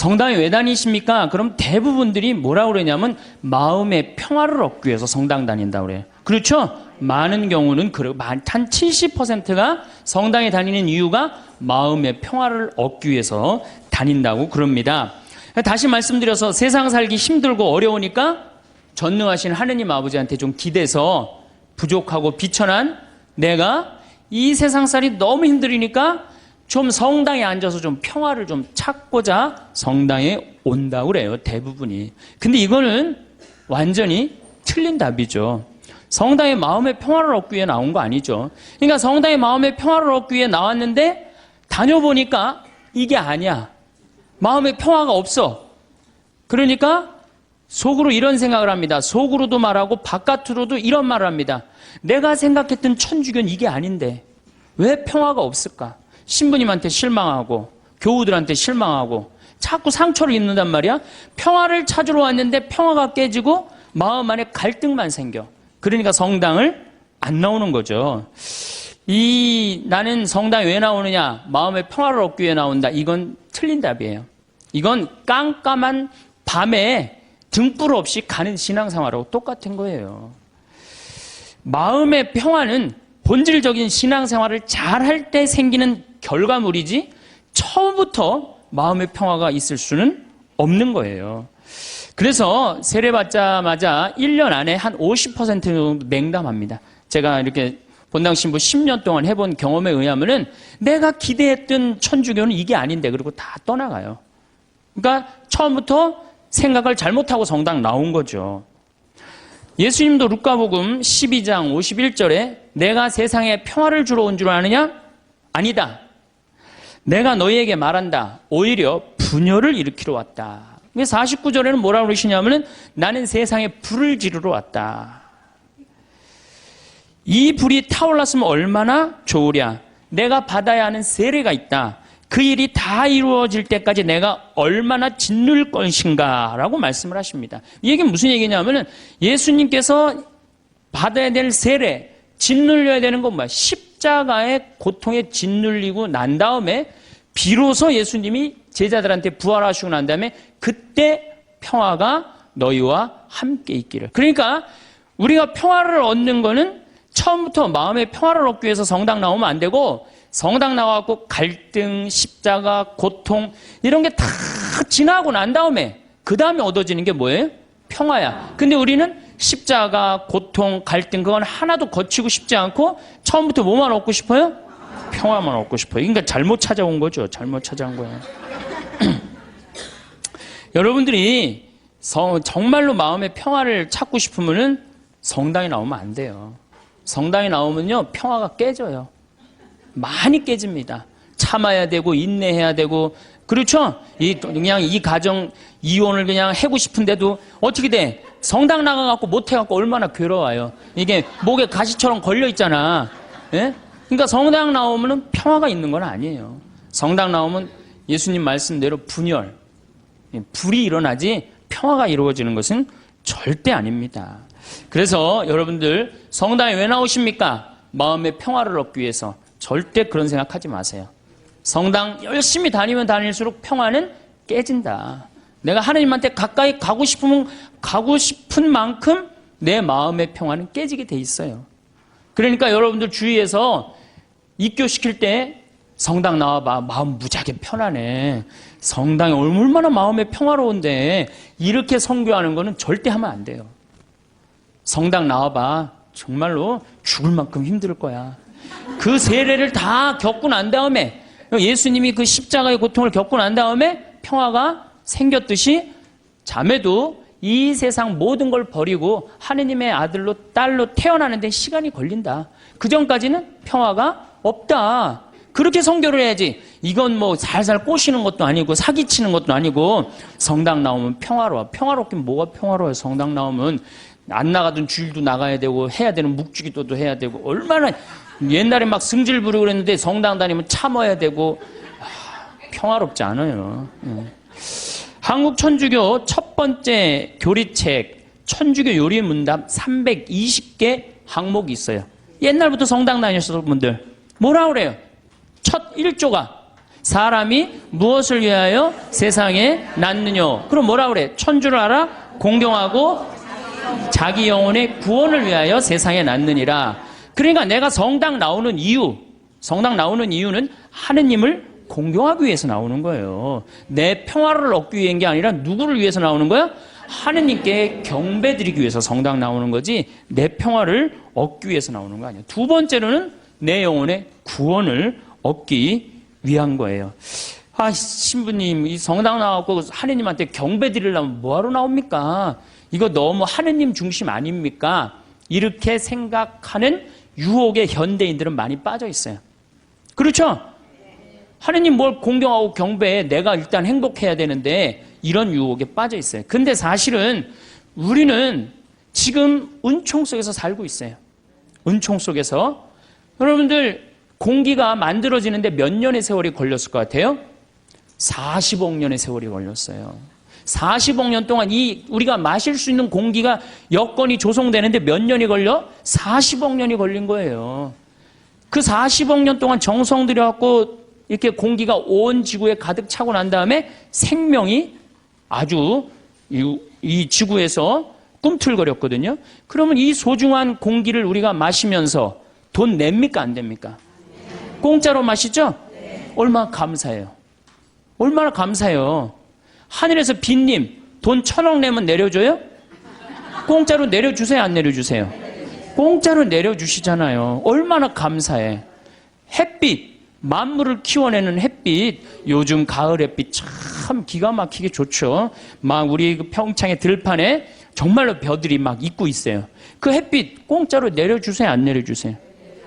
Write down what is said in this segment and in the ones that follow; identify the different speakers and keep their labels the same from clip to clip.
Speaker 1: 성당에 왜 다니십니까? 그럼 대부분들이 뭐라고 그러냐면 마음의 평화를 얻기 위해서 성당 다닌다고 그래요. 그렇죠? 많은 경우는 한 70%가 성당에 다니는 이유가 마음의 평화를 얻기 위해서 다닌다고 그럽니다. 다시 말씀드려서 세상 살기 힘들고 어려우니까 전능하신 하느님 아버지한테 좀 기대서 부족하고 비천한 내가 이 세상살이 너무 힘들으니까 좀 성당에 앉아서 좀 평화를 좀 찾고자 성당에 온다고 그래요, 대부분이. 근데 이거는 완전히 틀린 답이죠. 성당에 마음의 평화를 얻기 위해 나온 거 아니죠. 그러니까 성당에 마음의 평화를 얻기 위해 나왔는데 다녀보니까 이게 아니야. 마음의 평화가 없어. 그러니까 속으로 이런 생각을 합니다. 속으로도 말하고 바깥으로도 이런 말을 합니다. 내가 생각했던 천주교는 이게 아닌데 왜 평화가 없을까? 신부님한테 실망하고 교우들한테 실망하고 자꾸 상처를 입는단 말이야. 평화를 찾으러 왔는데 평화가 깨지고 마음 안에 갈등만 생겨. 그러니까 성당을 안 나오는 거죠. 나는 성당에 왜 나오느냐? 마음의 평화를 얻기 위해 나온다. 이건 틀린 답이에요. 이건 깜깜한 밤에 등불 없이 가는 신앙생활하고 똑같은 거예요. 마음의 평화는 본질적인 신앙생활을 잘할 때 생기는 결과물이지 처음부터 마음의 평화가 있을 수는 없는 거예요. 그래서 세례받자마자 1년 안에 한 50% 정도 냉담합니다. 제가 이렇게 본당 신부 10년 동안 해본 경험에 의하면은 내가 기대했던 천주교는 이게 아닌데 그리고 다 떠나가요. 그러니까 처음부터 생각을 잘못하고 성당 나온 거죠. 예수님도 루카복음 12장 51절에 내가 세상에 평화를 주러 온 줄 아느냐? 아니다. 내가 너희에게 말한다. 오히려 분열을 일으키러 왔다. 49절에는 뭐라고 그러시냐면은 나는 세상에 불을 지르러 왔다. 이 불이 타올랐으면 얼마나 좋으랴. 내가 받아야 하는 세례가 있다. 그 일이 다 이루어질 때까지 내가 얼마나 짓눌 것인가 라고 말씀을 하십니다. 이 얘기는 무슨 얘기냐면은 예수님께서 받아야 될 세례, 짓눌려야 되는 건 뭐야? 십자가의 고통에 짓눌리고 난 다음에 비로소 예수님이 제자들한테 부활하시고 난 다음에 그때 평화가 너희와 함께 있기를. 그러니까 우리가 평화를 얻는 거는 처음부터 마음의 평화를 얻기 위해서 성당 나오면 안 되고 성당 나와갖고 갈등, 십자가, 고통 이런 게 다 지나고 난 다음에 그 다음에 얻어지는 게 뭐예요? 평화야. 근데 우리는 십자가, 고통, 갈등 그건 하나도 거치고 싶지 않고 처음부터 뭐만 얻고 싶어요? 평화만 얻고 싶어요. 그러니까 잘못 찾아온 거죠. 잘못 찾아온 거예요. 여러분들이 정말로 마음의 평화를 찾고 싶으면은 성당에 나오면 안 돼요. 성당에 나오면요 평화가 깨져요. 많이 깨집니다. 참아야 되고 인내해야 되고 그렇죠? 그냥 이 가정 이혼을 그냥 하고 싶은데도 어떻게 돼? 성당 나가갖고 못해갖고 얼마나 괴로워요. 이게 목에 가시처럼 걸려 있잖아. 예? 그러니까 성당 나오면은 평화가 있는 건 아니에요. 성당 나오면 예수님 말씀대로 분열, 불이 일어나지 평화가 이루어지는 것은 절대 아닙니다. 그래서 여러분들 성당에 왜 나오십니까? 마음의 평화를 얻기 위해서. 절대 그런 생각하지 마세요. 성당 열심히 다니면 다닐수록 평화는 깨진다. 내가 하나님한테 가까이 가고 싶으면 가고 싶은 만큼 내 마음의 평화는 깨지게 돼 있어요. 그러니까 여러분들 주위에서 입교시킬 때 성당 나와봐. 마음 무지하게 편하네. 성당이 얼마나 마음의 평화로운데 이렇게 선교하는 거는 절대 하면 안 돼요. 성당 나와봐. 정말로 죽을 만큼 힘들 거야. 그 세례를 다 겪고 난 다음에 예수님이 그 십자가의 고통을 겪고 난 다음에 평화가 생겼듯이 자매도 이 세상 모든 걸 버리고 하느님의 아들로 딸로 태어나는데 시간이 걸린다. 그 전까지는 평화가 없다. 그렇게 선교를 해야지. 이건 뭐 살살 꼬시는 것도 아니고 사기치는 것도 아니고 성당 나오면 평화로워. 평화롭긴 뭐가 평화로워요. 성당 나오면 안 나가던 주일도 나가야 되고 해야 되는 묵주기도도 해야 되고 얼마나 옛날에 막 승질 부르고 그랬는데 성당 다니면 참아야 되고 평화롭지 않아요. 한국 천주교 첫 번째 교리책 천주교 요리 문답 320개 항목이 있어요. 옛날부터 성당 다녔었던 분들 뭐라 그래요? 첫 1조가 사람이 무엇을 위하여 세상에 낳느뇨? 그럼 뭐라 그래? 천주를 알아? 공경하고 자기 영혼의 구원을 위하여 세상에 낳느니라. 그러니까 내가 성당 나오는 이유는 하느님을 공경하기 위해서 나오는 거예요. 내 평화를 얻기 위한 게 아니라 누구를 위해서 나오는 거야? 하느님께 경배드리기 위해서 성당 나오는 거지 내 평화를 얻기 위해서 나오는 거 아니에요. 두 번째로는 내 영혼의 구원을 얻기 위한 거예요. 아, 신부님, 이 성당 나와서 하느님한테 경배드리려면 뭐하러 나옵니까? 이거 너무 하느님 중심 아닙니까? 이렇게 생각하는 유혹에 현대인들은 많이 빠져 있어요. 그렇죠? 하느님 뭘 공경하고 경배해. 내가 일단 행복해야 되는데 이런 유혹에 빠져 있어요. 근데 사실은 우리는 지금 은총 속에서 살고 있어요. 은총 속에서. 여러분들 공기가 만들어지는데 몇 년의 세월이 걸렸을 것 같아요? 40억 년의 세월이 걸렸어요. 40억 년 동안 우리가 마실 수 있는 공기가 여건이 조성되는데 몇 년이 걸려? 40억 년이 걸린 거예요. 그 40억 년 동안 정성 들여갖고 이렇게 공기가 온 지구에 가득 차고 난 다음에 생명이 아주 이 지구에서 꿈틀거렸거든요. 그러면 이 소중한 공기를 우리가 마시면서 돈 냅니까? 안 됩니까? 공짜로 마시죠? 얼마나 감사해요. 얼마나 감사해요. 하늘에서 빈님 돈 1,000억 내면 내려줘요? 공짜로 내려주세요? 안 내려주세요? 공짜로 내려주시잖아요. 얼마나 감사해. 햇빛, 만물을 키워내는 햇빛, 요즘 가을 햇빛 참 기가 막히게 좋죠. 막 우리 그 평창의 들판에 정말로 벼들이 막 있고 있어요. 그 햇빛 공짜로 내려주세요? 안 내려주세요?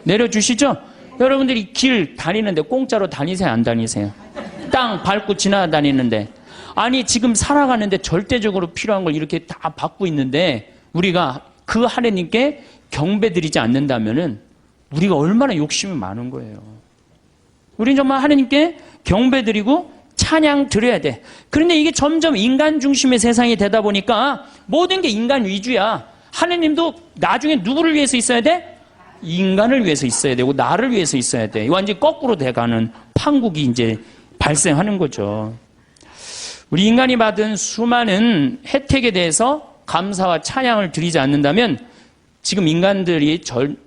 Speaker 1: 내려주시죠? 여러분들이 길 다니는데 공짜로 다니세요? 안 다니세요? 땅 밟고 지나다니는데, 아니 지금 살아가는데 절대적으로 필요한 걸 이렇게 다 받고 있는데 우리가 그 하느님께 경배드리지 않는다면은 우리가 얼마나 욕심이 많은 거예요. 우리는 정말 하느님께 경배드리고 찬양 드려야 돼. 그런데 이게 점점 인간 중심의 세상이 되다 보니까 모든 게 인간 위주야. 하느님도 나중에 누구를 위해서 있어야 돼? 인간을 위해서 있어야 되고 나를 위해서 있어야 돼. 완전히 거꾸로 돼가는 판국이 이제 발생하는 거죠. 우리 인간이 받은 수많은 혜택에 대해서 감사와 찬양을 드리지 않는다면 지금 인간들이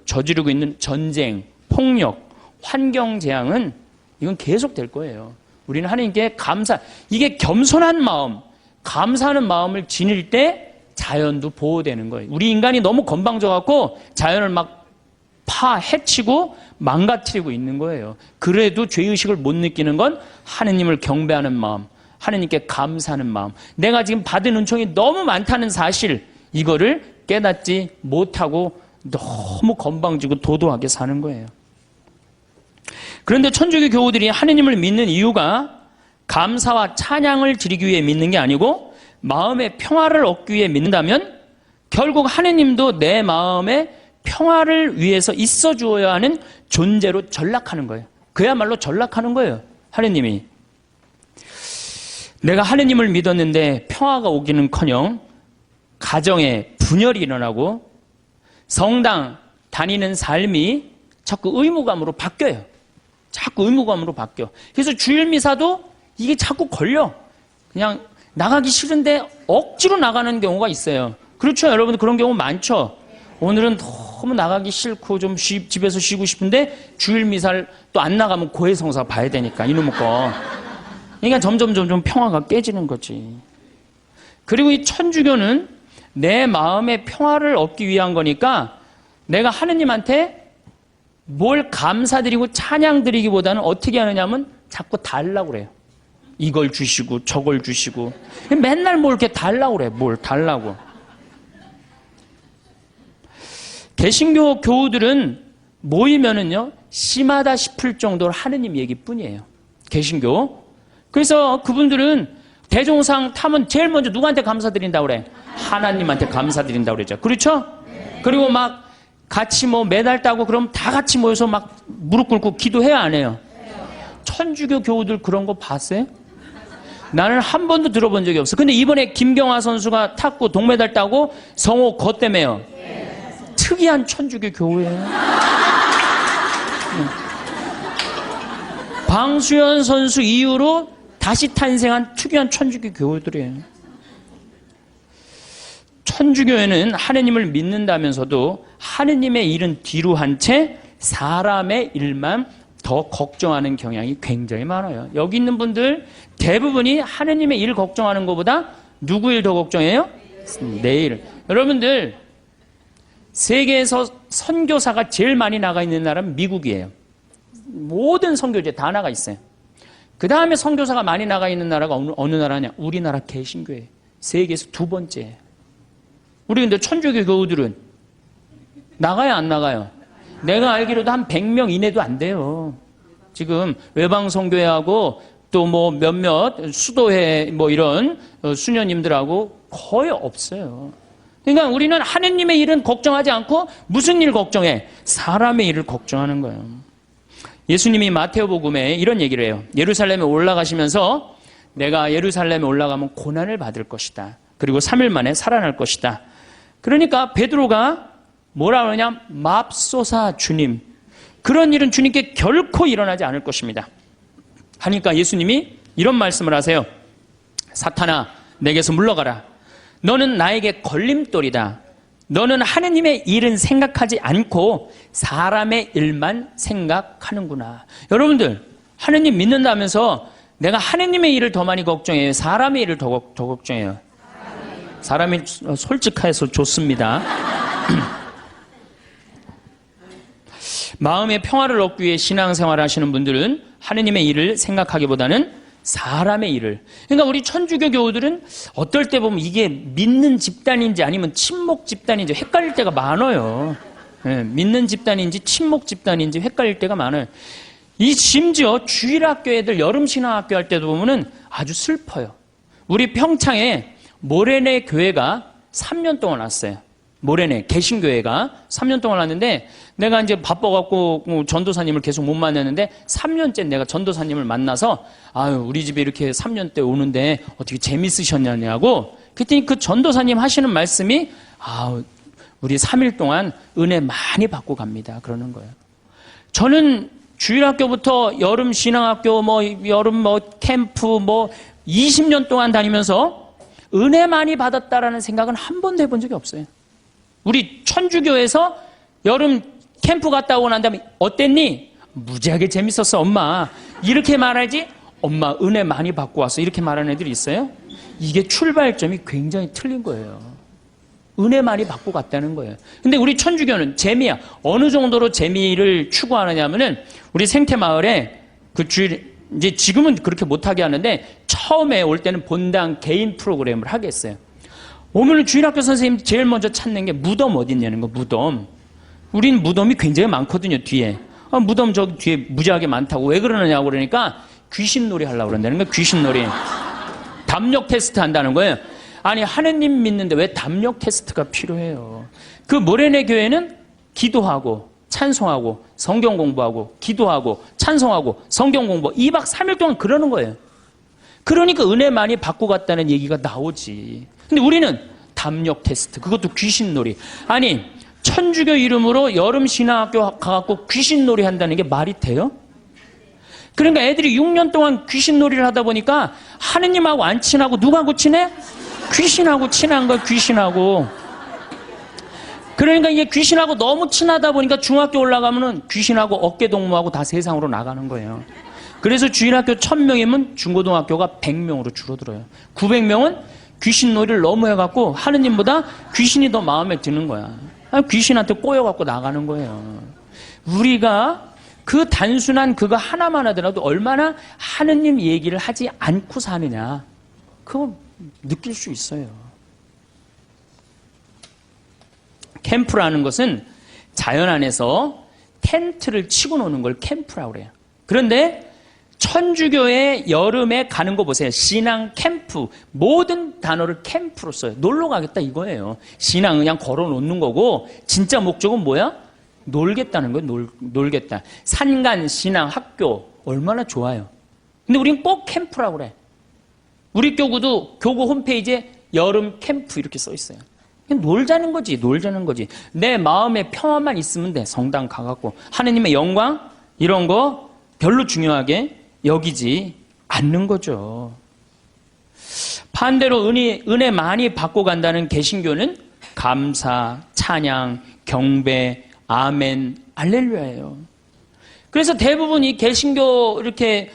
Speaker 1: 저지르고 있는 전쟁, 폭력, 환경재앙은 이건 계속 될 거예요. 우리는 하나님께 이게 겸손한 마음, 감사하는 마음을 지닐 때 자연도 보호되는 거예요. 우리 인간이 너무 건방져갖고 자연을 막 해치고 망가뜨리고 있는 거예요. 그래도 죄의식을 못 느끼는 건 하느님을 경배하는 마음, 하느님께 감사하는 마음, 내가 지금 받은 은총이 너무 많다는 사실, 이거를 깨닫지 못하고 너무 건방지고 도도하게 사는 거예요. 그런데 천주교 교우들이 하느님을 믿는 이유가 감사와 찬양을 드리기 위해 믿는 게 아니고 마음의 평화를 얻기 위해 믿는다면 결국 하느님도 내 마음의 평화를 위해서 있어 주어야 하는 존재로 전락하는 거예요. 그야말로 전락하는 거예요. 하느님이. 내가 하느님을 믿었는데 평화가 오기는커녕 가정에 분열이 일어나고 성당 다니는 삶이 자꾸 의무감으로 바뀌어요. 자꾸 의무감으로 바뀌어. 그래서 주일 미사도 이게 자꾸 걸려. 그냥 나가기 싫은데 억지로 나가는 경우가 있어요. 그렇죠? 여러분 그런 경우 많죠? 오늘은 너무 나가기 싫고 좀 집에서 쉬고 싶은데 주일 미사를 또 안 나가면 고해성사 봐야 되니까 이놈의 거. 그러니까 점점 평화가 깨지는 거지. 그리고 이 천주교는 내 마음의 평화를 얻기 위한 거니까 내가 하느님한테 뭘 감사드리고 찬양드리기보다는 어떻게 하느냐면 자꾸 달라고 그래요. 이걸 주시고 저걸 주시고 맨날 뭘 이렇게 달라고 그래. 뭘 달라고. 개신교 교우들은 모이면은요 심하다 싶을 정도로 하느님 얘기뿐이에요. 개신교. 그래서 그분들은 대종상 타면 제일 먼저 누구한테 감사드린다고 그래? 하나님한테 감사드린다고 그러죠. 그렇죠? 그리고 막 같이 메달 따고 그럼 다 같이 모여서 막 무릎 꿇고 기도해야 안 해요? 천주교 교우들 그런 거 봤어요? 나는 한 번도 들어본 적이 없어. 근데 이번에 김경화 선수가 탔고 동메달 따고 성호 거 때문에요. 특이한 천주교 교우예요. 방수현 선수 이후로 다시 탄생한 특이한 천주교 교우들이에요. 천주교회는 하느님을 믿는다면서도 하느님의 일은 뒤로 한 채 사람의 일만 더 걱정하는 경향이 굉장히 많아요. 여기 있는 분들 대부분이 하느님의 일 걱정하는 것보다 누구 일 더 걱정해요? 내 일. 여러분들 세계에서 선교사가 제일 많이 나가 있는 나라는 미국이에요. 모든 선교지에 다 나가 있어요. 그 다음에 선교사가 많이 나가 있는 나라가 어느 나라냐? 우리나라 개신교회. 세계에서 두 번째예요. 우리 근데 천주교 교우들은 나가요, 안 나가요? 내가 알기로도 한 100명 이내도 안 돼요. 지금 외방선교회하고 또 뭐 몇몇 수도회 뭐 이런 수녀님들하고 거의 없어요. 그러니까 우리는 하느님의 일은 걱정하지 않고 무슨 일 걱정해? 사람의 일을 걱정하는 거예요. 예수님이 마태오복음에 이런 얘기를 해요. 예루살렘에 올라가시면서 내가 예루살렘에 올라가면 고난을 받을 것이다. 그리고 3일 만에 살아날 것이다. 그러니까 베드로가 뭐라 그러냐? 맙소사 주님. 그런 일은 주님께 결코 일어나지 않을 것입니다. 하니까 예수님이 이런 말씀을 하세요. 사탄아, 내게서 물러가라. 너는 나에게 걸림돌이다. 너는 하느님의 일은 생각하지 않고 사람의 일만 생각하는구나. 여러분들, 하느님 믿는다면서 내가 하느님의 일을 더 많이 걱정해요? 사람의 일을 더 걱정해요? 사람이 솔직해서 좋습니다. 마음의 평화를 얻기 위해 신앙생활을 하시는 분들은 하느님의 일을 생각하기보다는 사람의 일을. 그러니까 우리 천주교 교우들은 어떨 때 보면 이게 믿는 집단인지 아니면 친목 집단인지 헷갈릴 때가 많아요. 네, 믿는 집단인지 친목 집단인지 헷갈릴 때가 많아요. 이 심지어 주일학교 애들 여름신앙학교 할 때도 보면은 아주 슬퍼요. 우리 평창에 모래내 교회가 3년 동안 왔어요. 모래내 개신교회가 3년 동안 왔는데 내가 이제 바빠갖고 전도사님을 계속 못 만났는데 3년째 내가 전도사님을 만나서 아유 우리 집에 이렇게 3년 때 오는데 어떻게 재밌으셨냐고 그랬더니 그 전도사님 하시는 말씀이 아우 우리 3일 동안 은혜 많이 받고 갑니다. 그러는 거예요. 저는 주일학교부터 여름 신앙학교 여름 캠프 20년 동안 다니면서 은혜 많이 받았다라는 생각은 한 번도 해본 적이 없어요. 우리 천주교에서 여름 캠프 갔다 오고 난 다음에 어땠니? 무지하게 재밌었어 엄마. 이렇게 말하지 엄마 은혜 많이 받고 왔어. 이렇게 말하는 애들이 있어요? 이게 출발점이 굉장히 틀린 거예요. 은혜 많이 받고 갔다는 거예요. 근데 우리 천주교는 재미야. 어느 정도로 재미를 추구하느냐면은 우리 생태마을에 그 주일 이제 지금은 그렇게 못하게 하는데 처음에 올 때는 본당 개인 프로그램을 하게 했어요. 오늘 주일학교 선생님 제일 먼저 찾는 게 무덤 어디 있냐는 거. 무덤. 우린 무덤이 굉장히 많거든요. 뒤에. 무덤 저기 뒤에 무지하게 많다고. 왜 그러느냐고 그러니까 귀신놀이 하려고 그런다는 거예요. 귀신놀이. 담력 테스트 한다는 거예요. 아니 하느님 믿는데 왜 담력 테스트가 필요해요? 그 모래내 교회는 기도하고 찬송하고 성경 공부하고 기도하고 찬송하고 성경 공부 2박 3일 동안 그러는 거예요. 그러니까 은혜 많이 받고 갔다는 얘기가 나오지. 근데 우리는 담력 테스트, 그것도 귀신놀이. 아니 천주교 이름으로 여름 신앙학교 가갖고 귀신놀이 한다는 게 말이 돼요? 그러니까 애들이 6년 동안 귀신놀이를 하다 보니까 하느님하고 안 친하고 누구하고 친해? 귀신하고 친한 거야. 귀신하고. 그러니까 이게 귀신하고 너무 친하다 보니까 중학교 올라가면은 귀신하고 어깨동무하고 다 세상으로 나가는 거예요. 그래서 주일학교 1000명이면 중고등학교가 100명으로 줄어들어요. 900명은 귀신놀이를 너무 해갖고 하느님보다 귀신이 더 마음에 드는 거야. 귀신한테 꼬여갖고 나가는 거예요. 우리가 그 단순한 그거 하나만 하더라도 얼마나 하느님 얘기를 하지 않고 사느냐 그거 느낄 수 있어요. 캠프라는 것은 자연 안에서 텐트를 치고 노는 걸 캠프라고 그래요. 그런데 천주교의 여름에 가는 거 보세요. 신앙 캠프. 모든 단어를 캠프로 써요. 놀러 가겠다 이거예요. 신앙은 그냥 걸어 놓는 거고 진짜 목적은 뭐야? 놀겠다는 거예요. 놀겠다. 산간 신앙 학교 얼마나 좋아요. 근데 우린 꼭 캠프라고 그래. 우리 교구도 교구 홈페이지에 여름 캠프 이렇게 써 있어요. 그냥 놀자는 거지. 놀자는 거지. 내 마음에 평화만 있으면 돼. 성당 가갖고 하느님의 영광 이런 거 별로 중요하게 여기지 않는 거죠. 반대로 은혜 많이 받고 간다는 개신교는 감사, 찬양, 경배, 아멘, 할렐루야예요. 그래서 대부분 이 개신교 이렇게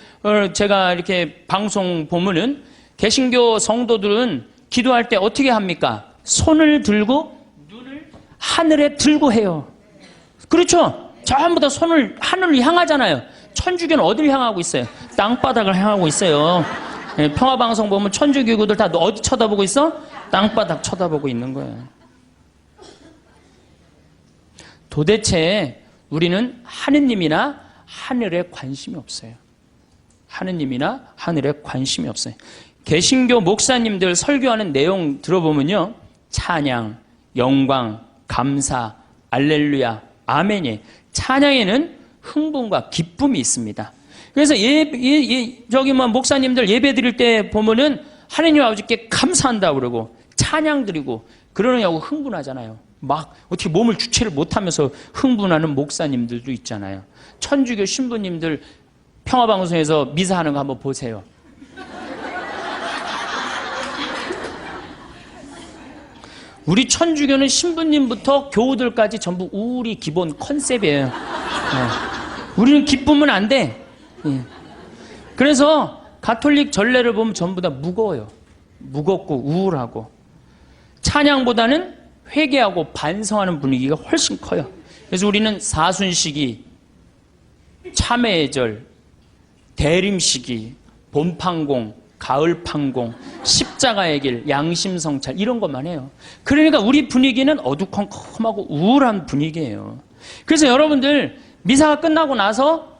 Speaker 1: 제가 이렇게 방송 보면은 개신교 성도들은 기도할 때 어떻게 합니까? 손을 들고 눈을 하늘에 들고 해요. 그렇죠? 전부 다 손을 하늘을 향하잖아요. 천주교는 어디를 향하고 있어요? 땅바닥을 향하고 있어요. 평화방송 보면 천주교구들 다 어디 쳐다보고 있어? 땅바닥 쳐다보고 있는 거예요. 도대체 우리는 하느님이나 하늘에 관심이 없어요. 하느님이나 하늘에 관심이 없어요. 개신교 목사님들 설교하는 내용 들어보면요. 찬양, 영광, 감사, 알렐루야, 아멘이. 찬양에는 흥분과 기쁨이 있습니다. 그래서 저기 목사님들 예배 드릴 때 보면은 하느님 아버지께 감사한다 그러고 찬양 드리고 그러느냐고 흥분하잖아요. 막 어떻게 몸을 주체를 못하면서 흥분하는 목사님들도 있잖아요. 천주교 신부님들 평화방송에서 미사하는 거 한번 보세요. 우리 천주교는 신부님부터 교우들까지 전부 우리 기본 컨셉이에요. 우리는 기쁘면 안 돼. 그래서 가톨릭 전례를 보면 전부 다 무거워요. 무겁고 우울하고. 찬양보다는 회개하고 반성하는 분위기가 훨씬 커요. 그래서 우리는 사순시기, 참회의 대림시기, 봄판공, 가을판공, 십자가의 길, 양심성찰 이런 것만 해요. 그러니까 우리 분위기는 어두컴컴하고 우울한 분위기예요. 그래서 여러분들 미사가 끝나고 나서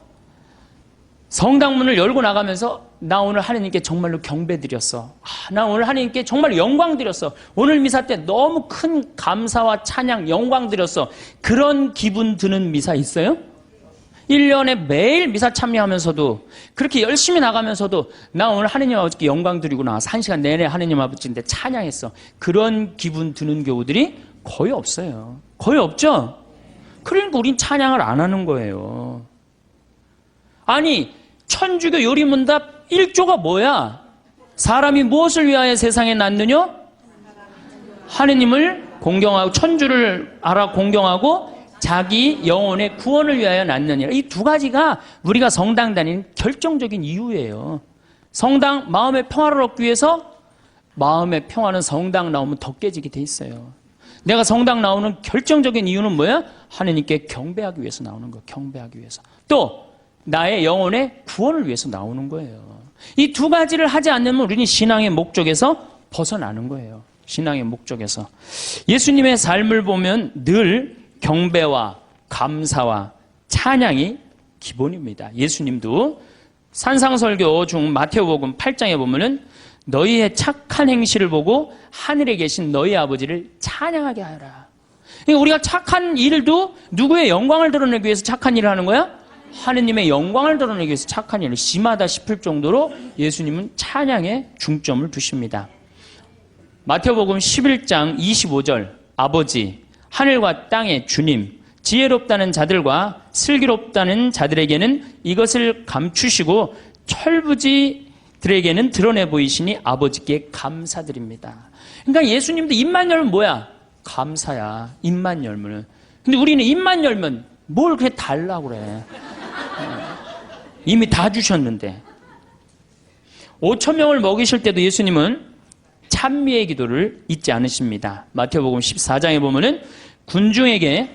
Speaker 1: 성당문을 열고 나가면서 나 오늘 하나님께 정말로 경배 드렸어. 나 오늘 하나님께 정말 영광 드렸어. 오늘 미사 때 너무 큰 감사와 찬양, 영광 드렸어. 그런 기분 드는 미사 있어요? 1년에 매일 미사 참여하면서도 그렇게 열심히 나가면서도 나 오늘 하느님 아버지께 영광 드리고 나와서 1시간 내내 하느님 아버지인데 찬양했어. 그런 기분 드는 교우들이 거의 없어요. 거의 없죠? 그러니까 우린 찬양을 안 하는 거예요. 아니 천주교 요리문답 1조가 뭐야? 사람이 무엇을 위하여 세상에 났느냐? 하느님을 공경하고 천주를 알아 공경하고 자기 영혼의 구원을 위하여 낳느니라. 이 두 가지가 우리가 성당 다니는 결정적인 이유예요. 성당 마음의 평화를 얻기 위해서 마음의 평화는 성당 나오면 더 깨지게 돼 있어요. 내가 성당 나오는 결정적인 이유는 뭐야? 하느님께 경배하기 위해서 나오는 거예요. 경배하기 위해서. 또 나의 영혼의 구원을 위해서 나오는 거예요. 이 두 가지를 하지 않으면 우리는 신앙의 목적에서 벗어나는 거예요. 신앙의 목적에서. 예수님의 삶을 보면 늘 경배와 감사와 찬양이 기본입니다. 예수님도 산상설교 중 마태복음 8장에 보면은 너희의 착한 행실을 보고 하늘에 계신 너희 아버지를 찬양하게 하라. 그러니까 우리가 착한 일도 누구의 영광을 드러내기 위해서 착한 일을 하는 거야? 하느님의 영광을 드러내기 위해서 착한 일을 심하다 싶을 정도로 예수님은 찬양에 중점을 두십니다. 마태복음 11장 25절 아버지 하늘과 땅의 주님 지혜롭다는 자들과 슬기롭다는 자들에게는 이것을 감추시고 철부지들에게는 드러내 보이시니 아버지께 감사드립니다. 그러니까 예수님도 입만 열면 뭐야? 감사야. 입만 열면. 근데 우리는 입만 열면 뭘 그렇게 달라고 그래. 이미 다 주셨는데. 5,000명을 먹이실 때도 예수님은 찬미의 기도를 잊지 않으십니다. 마태복음 14장에 보면은 군중에게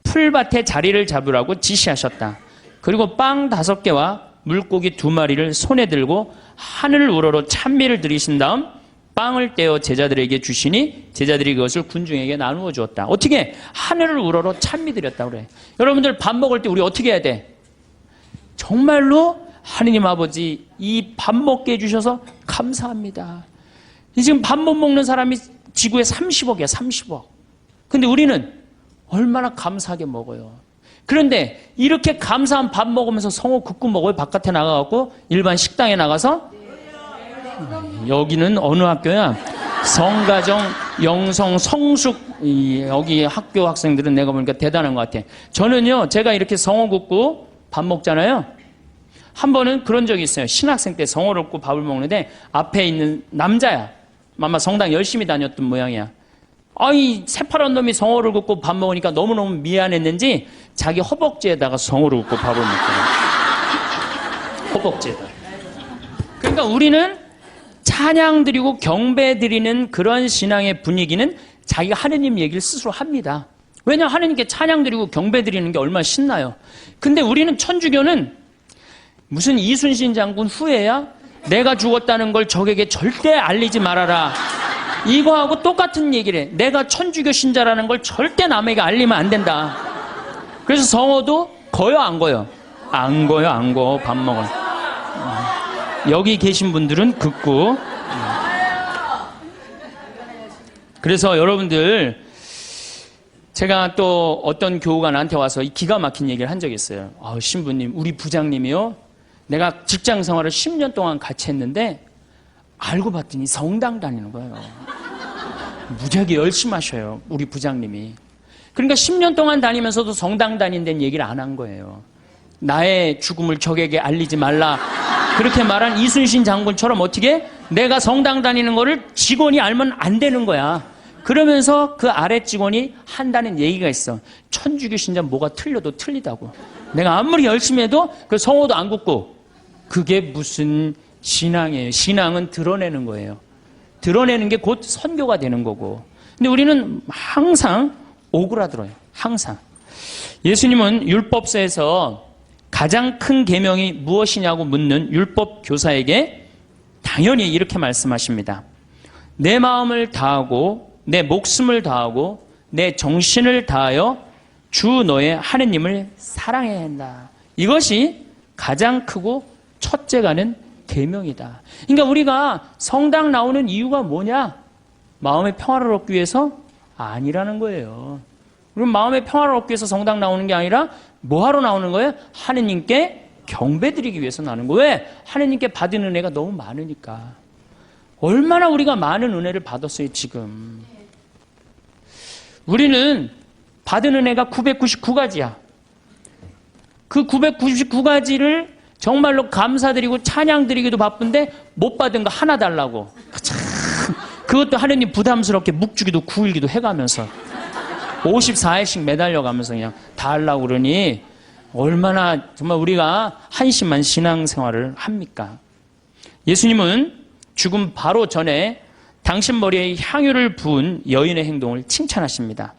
Speaker 1: 풀밭에 자리를 잡으라고 지시하셨다. 그리고 빵 5개와 물고기 2마리를 손에 들고 하늘을 우러러 찬미를 드리신 다음 빵을 떼어 제자들에게 주시니 제자들이 그것을 군중에게 나누어 주었다. 어떻게? 하늘을 우러러 찬미 드렸다 그래. 여러분들 밥 먹을 때 우리 어떻게 해야 돼? 정말로 하느님 아버지 이 밥 먹게 해주셔서 감사합니다. 지금 밥 못 먹는 사람이 지구에 30억이야 30억. 근데 우리는 얼마나 감사하게 먹어요. 그런데 이렇게 감사한 밥 먹으면서 성호 국국 먹어요? 바깥에 나가갖고 일반 식당에 나가서? 여기는 어느 학교야? 성가정, 영성, 성숙 여기 학교 학생들은 내가 보니까 대단한 것 같아. 저는요 제가 이렇게 성호 국국 밥 먹잖아요. 한 번은 그런 적이 있어요. 신학생 때 성호를 굽고 밥을 먹는데 앞에 있는 남자야. 아마 성당 열심히 다녔던 모양이야. 아이 새파란 놈이 성호를 굽고 밥 먹으니까 너무너무 미안했는지 자기 허벅지에다가 성호를 굽고 밥을 먹더라고요. 허벅지에다. 그러니까 우리는 찬양 드리고 경배 드리는 그런 신앙의 분위기는 자기가 하느님 얘기를 스스로 합니다. 왜냐하면 하느님께 찬양 드리고 경배 드리는 게 얼마나 신나요. 근데 우리는 천주교는 무슨 이순신 장군 후예야? 내가 죽었다는 걸 적에게 절대 알리지 말아라. 이거하고 똑같은 얘기를 해. 내가 천주교 신자라는 걸 절대 남에게 알리면 안 된다. 그래서 성호도 거요 안 거요? 안 거요 안 거. 밥 먹어요. 여기 계신 분들은 긋고. 그래서 여러분들 제가 또 어떤 교우가 나한테 와서 이 기가 막힌 얘기를 한 적이 있어요. 신부님 우리 부장님이요. 내가 직장 생활을 10년 동안 같이 했는데 알고 봤더니 성당 다니는 거예요. 무지하게 열심히 하셔요. 우리 부장님이. 그러니까 10년 동안 다니면서도 성당 다닌다는 얘기를 안 한 거예요. 나의 죽음을 적에게 알리지 말라. 그렇게 말한 이순신 장군처럼 어떻게 내가 성당 다니는 거를 직원이 알면 안 되는 거야. 그러면서 그 아래 직원이 한다는 얘기가 있어. 천주교 신자 뭐가 틀려도 틀리다고. 내가 아무리 열심히 해도 그 성호도 안 굽고. 그게 무슨 신앙이에요. 신앙은 드러내는 거예요. 드러내는 게 곧 선교가 되는 거고. 근데 우리는 항상 오그라들어요. 항상. 예수님은 율법서에서 가장 큰 계명이 무엇이냐고 묻는 율법 교사에게 당연히 이렇게 말씀하십니다. 내 마음을 다하고 내 목숨을 다하고 내 정신을 다하여 주 너의 하느님을 사랑해야 한다. 이것이 가장 크고 첫째가는 계명이다. 그러니까 우리가 성당 나오는 이유가 뭐냐? 마음의 평화를 얻기 위해서? 아니라는 거예요. 그럼 마음의 평화를 얻기 위해서 성당 나오는 게 아니라 뭐하러 나오는 거예요? 하느님께 경배드리기 위해서 나오는 거예요. 왜? 하느님께 받은 은혜가 너무 많으니까. 얼마나 우리가 많은 은혜를 받았어요 지금. 우리는 받은 은혜가 999가지야. 그 999가지를 정말로 감사드리고 찬양드리기도 바쁜데 못 받은 거 하나 달라고. 참, 그것도 하느님 부담스럽게 묵주기도 9일기도 해가면서 54일씩 매달려가면서 그냥 다 하려고 그러니 얼마나 정말 우리가 한심한 신앙생활을 합니까? 예수님은 죽음 바로 전에 당신 머리에 향유를 부은 여인의 행동을 칭찬하십니다.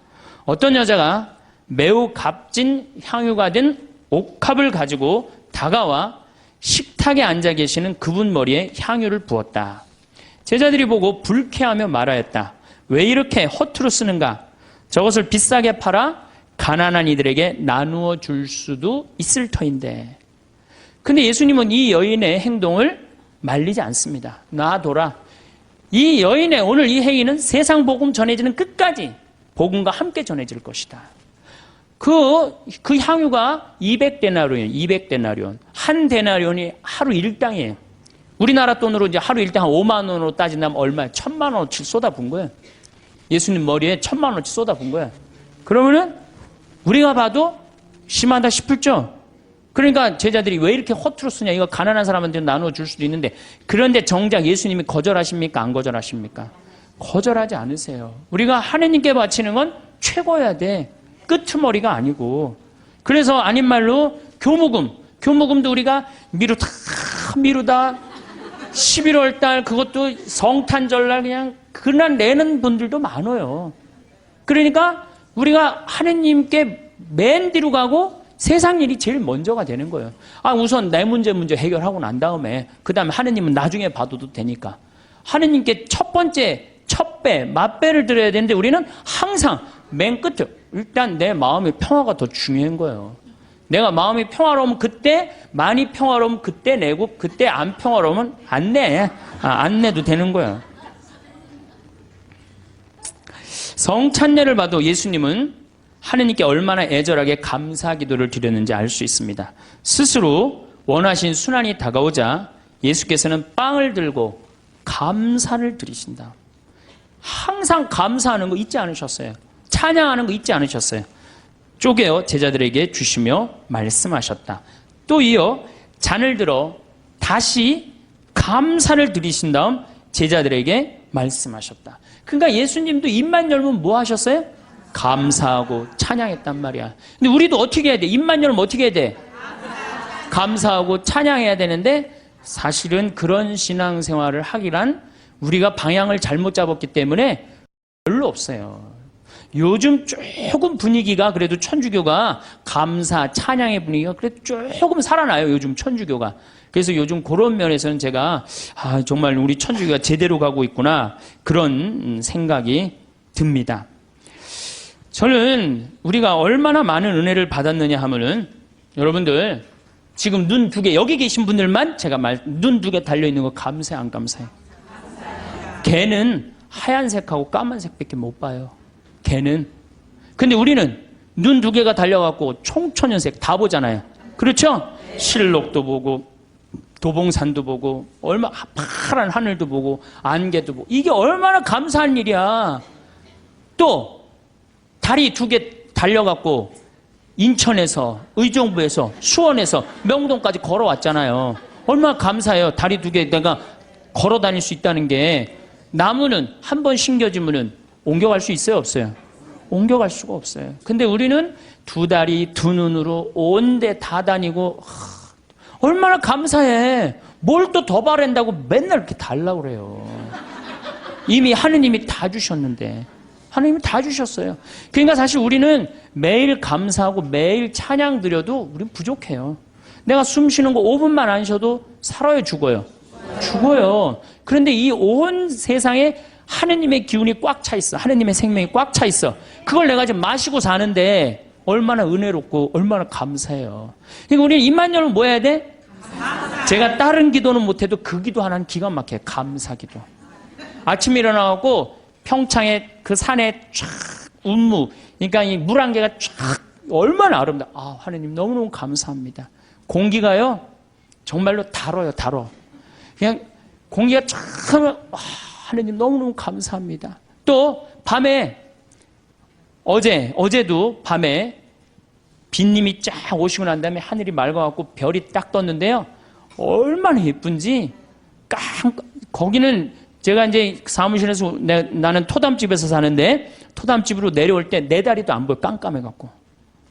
Speaker 1: 어떤 여자가 매우 값진 향유가 된 옥합을 가지고 다가와 식탁에 앉아 계시는 그분 머리에 향유를 부었다. 제자들이 보고 불쾌하며 말하였다. 왜 이렇게 허투루 쓰는가? 저것을 비싸게 팔아 가난한 이들에게 나누어 줄 수도 있을 터인데. 근데 예수님은 이 여인의 행동을 말리지 않습니다. 놔둬라. 이 여인의 오늘 이 행위는 세상 복음 전해지는 끝까지 복음과 함께 전해질 것이다. 그 향유가 200데나리온, 200데나리온. 한 데나리온이 하루 일당이에요. 우리나라 돈으로 이제 하루 일당 한 5만 원으로 따진다면 얼마야? 1,000만 원어치 쏟아부은 거예요. 예수님 머리에 1,000만 원어치 쏟아부은 거예요. 그러면은 우리가 봐도 심하다 싶을죠? 그러니까 제자들이 왜 이렇게 허투루 쓰냐? 이거 가난한 사람한테 나누어 줄 수도 있는데. 그런데 정작 예수님이 거절하십니까? 안 거절하십니까? 거절하지 않으세요. 우리가 하느님께 바치는 건 최고여야 돼. 끄트머리가 아니고. 그래서 아닌 말로 교무금도 우리가 미루다 11월 달 그것도 성탄절날 그냥 그날 내는 분들도 많아요. 그러니까 우리가 하느님께 맨 뒤로 가고 세상 일이 제일 먼저가 되는 거예요. 우선 내 문제 해결하고 난 다음에 그 다음에 하느님은 나중에 봐도 되니까. 하느님께 첫 번째 첩배, 맛배를 드려야 되는데 우리는 항상 맨 끝에 일단 내 마음의 평화가 더 중요한 거예요. 내가 마음이 평화로우면 그때, 많이 평화로우면 그때 내고, 그때 안 평화로우면 안 내. 안 내도 되는 거예요. 성찬례를 봐도 예수님은 하느님께 얼마나 애절하게 감사 기도를 드렸는지 알 수 있습니다. 스스로 원하신 순환이 다가오자 예수께서는 빵을 들고 감사를 드리신다. 항상 감사하는 거 잊지 않으셨어요. 찬양하는 거 잊지 않으셨어요. 쪼개어 제자들에게 주시며 말씀하셨다. 또 이어 잔을 들어 다시 감사를 드리신 다음 제자들에게 말씀하셨다. 그러니까 예수님도 입만 열면 뭐 하셨어요? 감사하고 찬양했단 말이야. 근데 우리도 어떻게 해야 돼? 입만 열면 어떻게 해야 돼? 감사하고 찬양해야 되는데 사실은 그런 신앙생활을 하기란 우리가 방향을 잘못 잡았기 때문에 별로 없어요. 요즘 조금 분위기가 그래도 천주교가 감사, 찬양의 분위기가 그래도 조금 살아나요. 요즘 천주교가. 그래서 요즘 그런 면에서는 제가 정말 우리 천주교가 제대로 가고 있구나 그런 생각이 듭니다. 저는 우리가 얼마나 많은 은혜를 받았느냐 하면은 여러분들 지금 눈 두 개 여기 계신 분들만 제가 눈 두 개 달려있는 거 감사해 안 감사해? 걔는 하얀색하고 까만색밖에 못 봐요. 걔는. 근데 우리는 눈 두 개가 달려갖고 총천연색 다 보잖아요. 그렇죠? 실록도 보고 도봉산도 보고 얼마 파란 하늘도 보고 안개도 보고 이게 얼마나 감사한 일이야. 또 다리 두 개 달려갖고 인천에서 의정부에서 수원에서 명동까지 걸어왔잖아요. 얼마나 감사해요. 다리 두 개 내가 걸어 다닐 수 있다는 게. 나무는 한 번 심겨지면은 옮겨갈 수 있어요 없어요? 옮겨갈 수가 없어요. 근데 우리는 두 다리 두 눈으로 온 데 다 다니고 얼마나 감사해. 뭘 또 더 바란다고 맨날 이렇게 달라고 그래요. 이미 하느님이 다 주셨는데. 하느님이 다 주셨어요. 그러니까 사실 우리는 매일 감사하고 매일 찬양 드려도 우린 부족해요. 내가 숨 쉬는 거 5분만 안 쉬어도 살아요 죽어요? 죽어요. 그런데 이 온 세상에 하느님의 기운이 꽉 차 있어. 하느님의 생명이 꽉 차 있어. 그걸 내가 지금 마시고 사는데 얼마나 은혜롭고 얼마나 감사해요. 그러니까 우리는 입만 열면 뭐 해야 돼? 제가 다른 기도는 못해도 그 기도 하나는 기가 막혀요. 감사기도. 아침에 일어나갖고 평창에 그 산에 쫙 운무, 그러니까 이 물안개가 쫙 얼마나 아름다워. 하느님 너무너무 감사합니다. 공기가요 정말로 달아요. 달아. 그냥 공기가 쫙 하면 하느님 너무너무 감사합니다. 또 밤에 어제도 밤에 빗님이 쫙 오시고 난 다음에 하늘이 맑아갖고 별이 딱 떴는데요. 얼마나 예쁜지 거기는 제가 이제 사무실에서 나는 토담집에서 사는데 토담집으로 내려올 때 내 다리도 안 보여. 깜깜해갖고.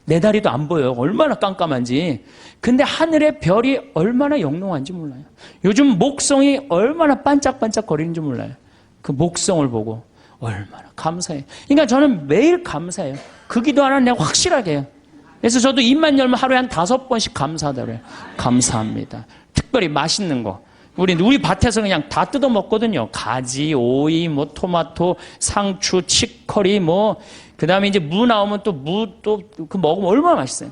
Speaker 1: 내 다리도 안 보여요. 얼마나 깜깜한지. 근데 하늘의 별이 얼마나 영롱한지 몰라요. 요즘 목성이 얼마나 반짝반짝 거리는지 몰라요. 그 목성을 보고 얼마나 감사해요. 그러니까 저는 매일 감사해요. 그 기도 하나 내가 확실하게 해요. 그래서 저도 입만 열면 하루에 한 5번씩 감사하다고 그래요. 감사합니다. 특별히 맛있는 거. 우리 밭에서 그냥 다 뜯어 먹거든요. 가지, 오이, 토마토, 상추, 치커리, 그 다음에 이제 무 나오면 그 먹으면 얼마나 맛있어요.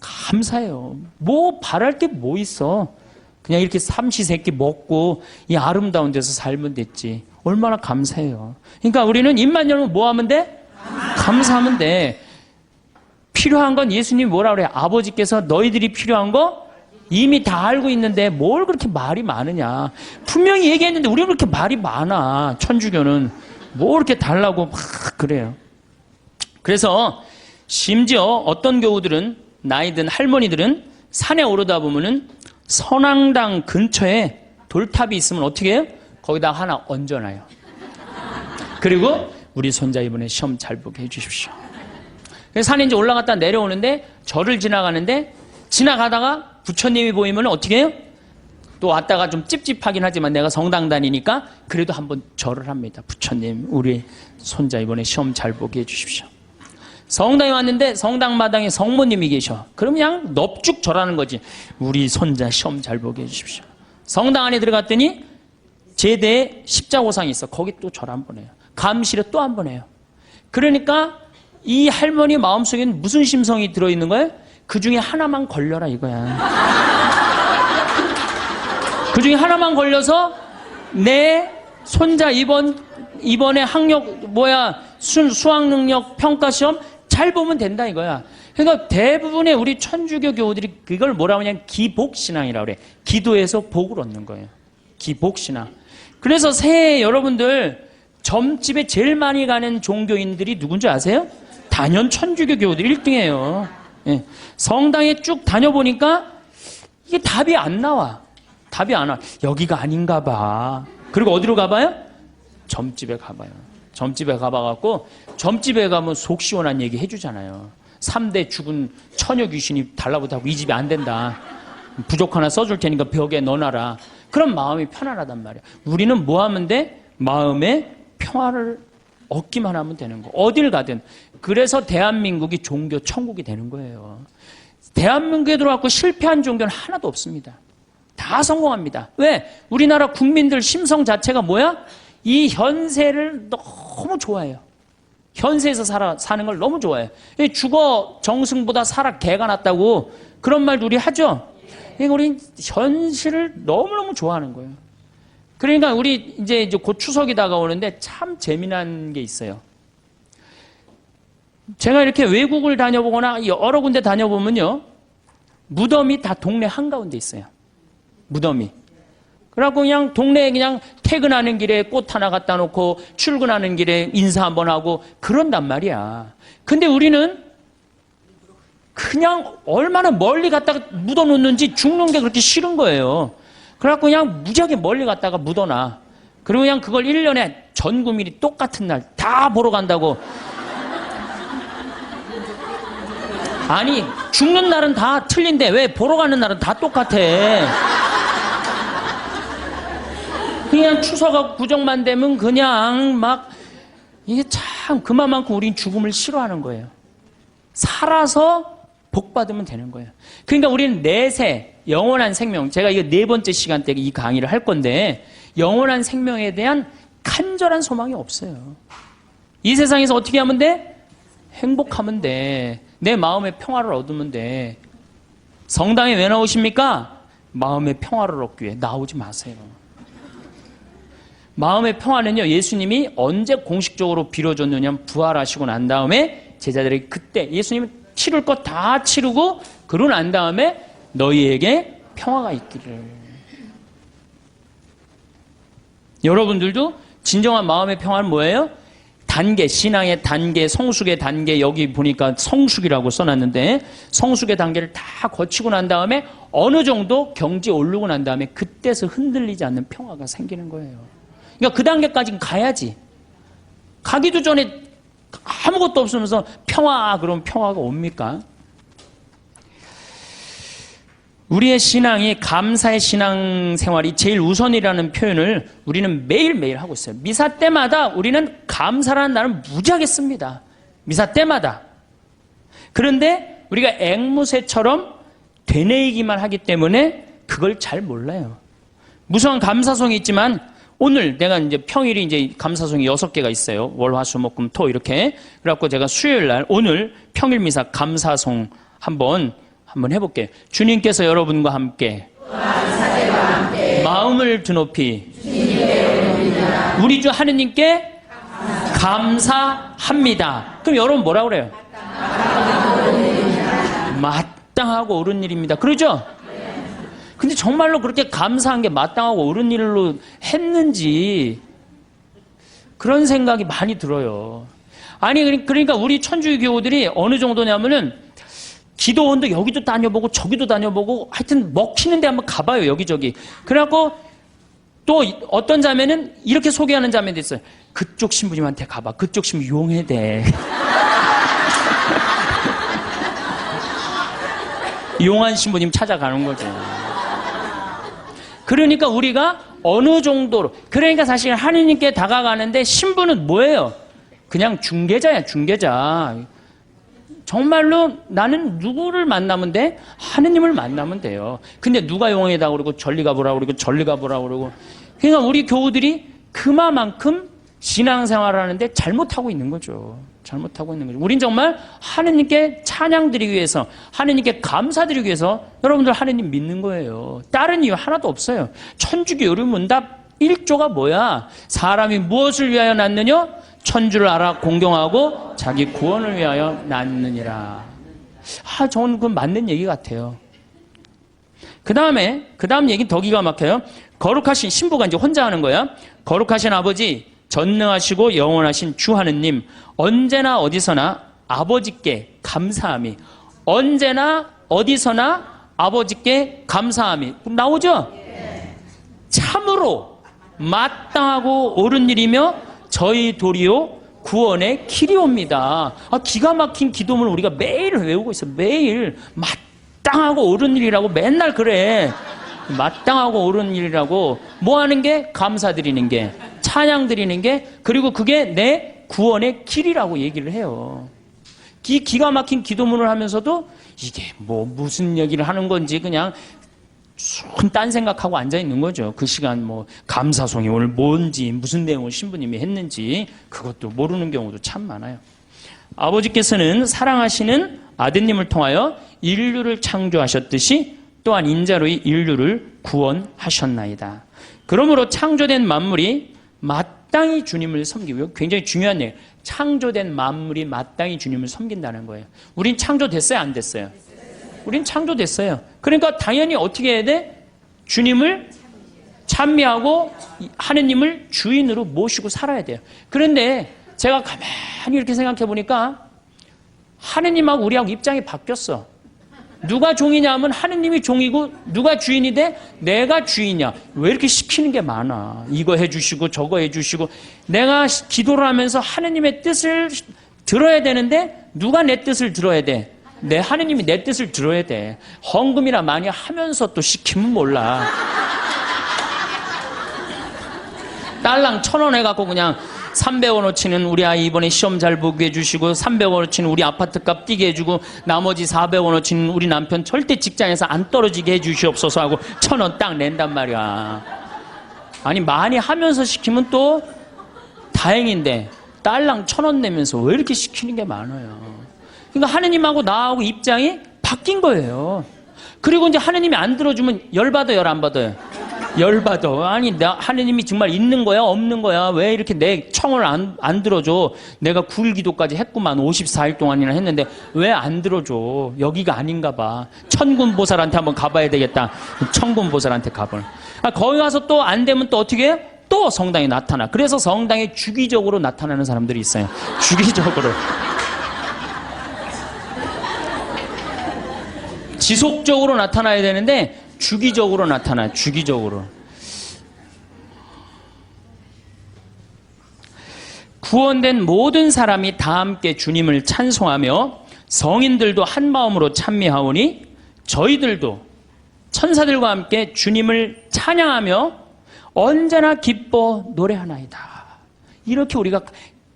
Speaker 1: 감사해요. 바랄 게 뭐 있어. 그냥 이렇게 삼시세끼 먹고 이 아름다운 데서 살면 됐지. 얼마나 감사해요. 그러니까 우리는 입만 열면 뭐 하면 돼? 감사하면 돼. 필요한 건 예수님이 뭐라 그래요? 아버지께서 너희들이 필요한 거 이미 다 알고 있는데 뭘 그렇게 말이 많으냐. 분명히 얘기했는데 우리가 그렇게 말이 많아. 천주교는 뭐 이렇게 달라고 막 그래요. 그래서 심지어 어떤 교우들은 나이든 할머니들은 산에 오르다 보면은 선앙당 근처에 돌탑이 있으면 어떻게 해요? 거기다 하나 얹어놔요. 그리고 우리 손자 이번에 시험 잘 보게 해주십시오. 그래서 산에 이제 올라갔다 내려오는데 절을 지나가는데 지나가다가 부처님이 보이면 어떻게 해요? 또 왔다가 좀 찝찝하긴 하지만 내가 성당 다니니까 그래도 한번 절을 합니다. 부처님 우리 손자 이번에 시험 잘 보게 해주십시오. 성당에 왔는데 성당 마당에 성모님이 계셔. 그럼 그냥 넙죽 절하는 거지. 우리 손자 시험 잘 보게 해주십시오. 성당 안에 들어갔더니 제대에 십자고상이 있어. 거기 또 절 한 번 해요. 감실에 또 한 번 해요. 그러니까 이 할머니 마음속에는 무슨 심성이 들어있는 거예요? 그 중에 하나만 걸려라 이거야. 그 중에 하나만 걸려서 내 손자 이번에 수학 능력 평가 시험 잘 보면 된다 이거야. 그러니까 대부분의 우리 천주교 교우들이 그걸 뭐라고 하냐면 기복신앙이라고 그래. 기도해서 복을 얻는 거예요. 기복신앙. 그래서 새해 여러분들 점집에 제일 많이 가는 종교인들이 누군지 아세요? 단연 천주교 교우들이 1등이에요. 예. 성당에 쭉 다녀보니까 이게 답이 안 나와. 답이 안 와. 여기가 아닌가 봐. 그리고 어디로 가봐요? 점집에 가봐요. 점집에 가봐갖고 점집에 가면 속 시원한 얘기 해주잖아요. 3대 죽은 처녀 귀신이 달라붙하고 이 집이 안 된다. 부족 하나 써줄 테니까 벽에 넣어놔라. 그럼 마음이 편안하단 말이야. 우리는 뭐 하면 돼? 마음의 평화를 얻기만 하면 되는 거. 어딜 가든. 그래서 대한민국이 종교 천국이 되는 거예요. 대한민국에 들어왔고 실패한 종교는 하나도 없습니다. 다 성공합니다. 왜? 우리나라 국민들 심성 자체가 뭐야? 이 현세를 너무 좋아해요. 현세에서 사는 걸 너무 좋아해요. 죽어 정승보다 살아 개가 낫다고 그런 말도 우리 하죠? 그러니까 우리 현실을 너무너무 좋아하는 거예요. 그러니까 우리 이제 곧 추석이 다가오는데 참 재미난 게 있어요. 제가 이렇게 외국을 다녀보거나 여러 군데 다녀보면요. 무덤이 다 동네 한가운데 있어요. 무덤이. 그래갖고 그냥 동네에 그냥 퇴근하는 길에 꽃 하나 갖다 놓고 출근하는 길에 인사 한번 하고 그런단 말이야. 근데 우리는 그냥 얼마나 멀리 갔다가 묻어놓는지 죽는 게 그렇게 싫은 거예요. 그래갖고 그냥 무지하게 멀리 갔다가 묻어놔. 그리고 그냥 그걸 1년에 전 국민이 똑같은 날 다 보러 간다고. 아니 죽는 날은 다 틀린데 왜 보러 가는 날은 다 똑같아. 그냥 추석하고 구정만 되면 그냥 막 이게 참 그만큼 우린 죽음을 싫어하는 거예요. 살아서 복 받으면 되는 거예요. 그러니까 우리는 내세 영원한 생명, 제가 이거 4번째 시간 때 이 강의를 할 건데 영원한 생명에 대한 간절한 소망이 없어요. 이 세상에서 어떻게 하면 돼? 행복하면 돼. 내 마음의 평화를 얻으면 돼. 성당에 왜 나오십니까? 마음의 평화를 얻기 위해. 나오지 마세요. 마음의 평화는요, 예수님이 언제 공식적으로 빌어줬느냐, 부활하시고 난 다음에 제자들이 그때 예수님은 치를 것 다 치르고 그러고 난 다음에 너희에게 평화가 있기를. 여러분들도 진정한 마음의 평화는 뭐예요? 단계, 신앙의 단계, 성숙의 단계, 여기 보니까 성숙이라고 써놨는데 성숙의 단계를 다 거치고 난 다음에 어느 정도 경지에 오르고 난 다음에 그때서 흔들리지 않는 평화가 생기는 거예요. 그러니까 그 단계까지 가야지. 가기도 전에 아무것도 없으면서 평화, 그럼 평화가 옵니까? 우리의 신앙이 감사의 신앙생활이 제일 우선이라는 표현을 우리는 매일매일 하고 있어요. 미사 때마다 우리는 감사라는 말을 무지하게 씁니다. 미사 때마다. 그런데 우리가 앵무새처럼 되뇌이기만 하기 때문에 그걸 잘 몰라요. 무수한 감사송이 있지만 오늘 내가 이제 평일이 이제 감사송이 6개가 있어요. 월, 화, 수, 목, 금, 토 이렇게. 그래갖고 제가 수요일 날 오늘 평일 미사 감사송 한번 해볼게요. 주님께서 여러분과 함께 마음을 드높이 우리 주 하느님께 감사합니다. 그럼 여러분 뭐라 그래요? 마땅하고 옳은 일입니다. 그러죠? 근데 정말로 그렇게 감사한 게 마땅하고 옳은 일로 했는지 그런 생각이 많이 들어요. 아니 그러니까 우리 천주교 교우들이 어느 정도냐면은 기도원도 여기도 다녀보고 저기도 다녀보고 하여튼 먹히는 데 한번 가봐요. 여기저기. 그래갖고 또 어떤 자매는 이렇게 소개하는 자매도 있어요. 그쪽 신부님한테 가봐. 그쪽 신부 용해대. 용한 신부님 찾아가는 거죠. 그러니까 우리가 어느 정도로, 그러니까 사실 하느님께 다가가는데 신부는 뭐예요? 그냥 중개자야, 중개자. 정말로 나는 누구를 만나면 돼? 하느님을 만나면 돼요. 근데 누가 용해다 그러고 저리 가보라 그러고 저리 가보라 그러고. 그러니까 우리 교우들이 그만큼 신앙생활을 하는데 잘못하고 있는 거죠. 잘못하고 있는 거죠. 우린 정말 하느님께 찬양드리기 위해서, 하느님께 감사드리기 위해서 여러분들 하느님 믿는 거예요. 다른 이유 하나도 없어요. 천주교 요리문답 1조가 뭐야? 사람이 무엇을 위하여 낳느냐? 천주를 알아 공경하고 자기 구원을 위하여 낳느니라. 저는 그건 맞는 얘기 같아요. 그 다음 얘기는 더 기가 막혀요. 거룩하신, 신부가 이제 혼자 하는 거야. 거룩하신 아버지, 전능하시고 영원하신 주 하느님, 언제나 어디서나 아버지께 감사함이, 언제나 어디서나 아버지께 감사함이 나오죠? 참으로 마땅하고 옳은 일이며 저희 도리요 구원의 길이옵니다. 기가 막힌 기도문을 우리가 매일 외우고 있어. 매일 마땅하고 옳은 일이라고 맨날 그래. 마땅하고 옳은 일이라고 뭐 하는 게? 감사드리는 게, 찬양 드리는 게, 그리고 그게 내 구원의 길이라고 얘기를 해요. 기가 막힌 기도문을 하면서도 이게 뭐 무슨 얘기를 하는 건지 그냥 딴 생각하고 앉아 있는 거죠. 그 시간 뭐 감사송이 오늘 뭔지 무슨 내용을 신부님이 했는지 그것도 모르는 경우도 참 많아요. 아버지께서는 사랑하시는 아드님을 통하여 인류를 창조하셨듯이 또한 인자로 인류를 구원하셨나이다. 그러므로 창조된 만물이 마땅히 주님을 섬기고요. 굉장히 중요한 얘기예요. 창조된 만물이 마땅히 주님을 섬긴다는 거예요. 우린 창조됐어요? 안 됐어요? 우린 창조됐어요. 그러니까 당연히 어떻게 해야 돼? 주님을 찬미하고 하느님을 주인으로 모시고 살아야 돼요. 그런데 제가 가만히 이렇게 생각해 보니까 하느님하고 우리하고 입장이 바뀌었어. 누가 종이냐 하면 하느님이 종이고 누가 주인이 돼? 내가 주인이야. 왜 이렇게 시키는 게 많아? 이거 해주시고 저거 해주시고. 내가 기도를 하면서 하느님의 뜻을 들어야 되는데 누가 내 뜻을 들어야 돼? 내 하느님이 내 뜻을 들어야 돼. 헌금이나 많이 하면서 또 시키면 몰라. 딸랑 1,000원 해갖고 그냥 300원어치는 우리 아이 이번에 시험 잘 보게 해주시고 300원어치는 우리 아파트값 뛰게 해주고 나머지 400원어치는 우리 남편 절대 직장에서 안 떨어지게 해주시옵소서 하고 1,000원 딱 낸단 말이야. 아니 많이 하면서 시키면 또 다행인데 딸랑 1,000원 내면서 왜 이렇게 시키는 게 많아요. 그러니까 하느님하고 나하고 입장이 바뀐 거예요. 그리고 이제 하느님이 안 들어주면 열받아요, 안 받아요? 열받아. 아니, 하느님이 정말 있는 거야, 없는 거야? 왜 이렇게 내 청을 안 들어줘? 내가 9일 기도까지 했구만. 54일 동안이나 했는데 왜 안 들어줘? 여기가 아닌가 봐. 천군보살한테 한번 가봐야 되겠다. 천군보살한테 가볼. 거기 가서 또 안 되면 또 어떻게 해? 또 성당에 나타나. 그래서 성당에 주기적으로 나타나는 사람들이 있어요. 주기적으로. 지속적으로 나타나야 되는데 주기적으로 나타나요. 주기적으로. 구원된 모든 사람이 다 함께 주님을 찬송하며 성인들도 한 마음으로 찬미하오니 저희들도 천사들과 함께 주님을 찬양하며 언제나 기뻐 노래하나이다. 이렇게 우리가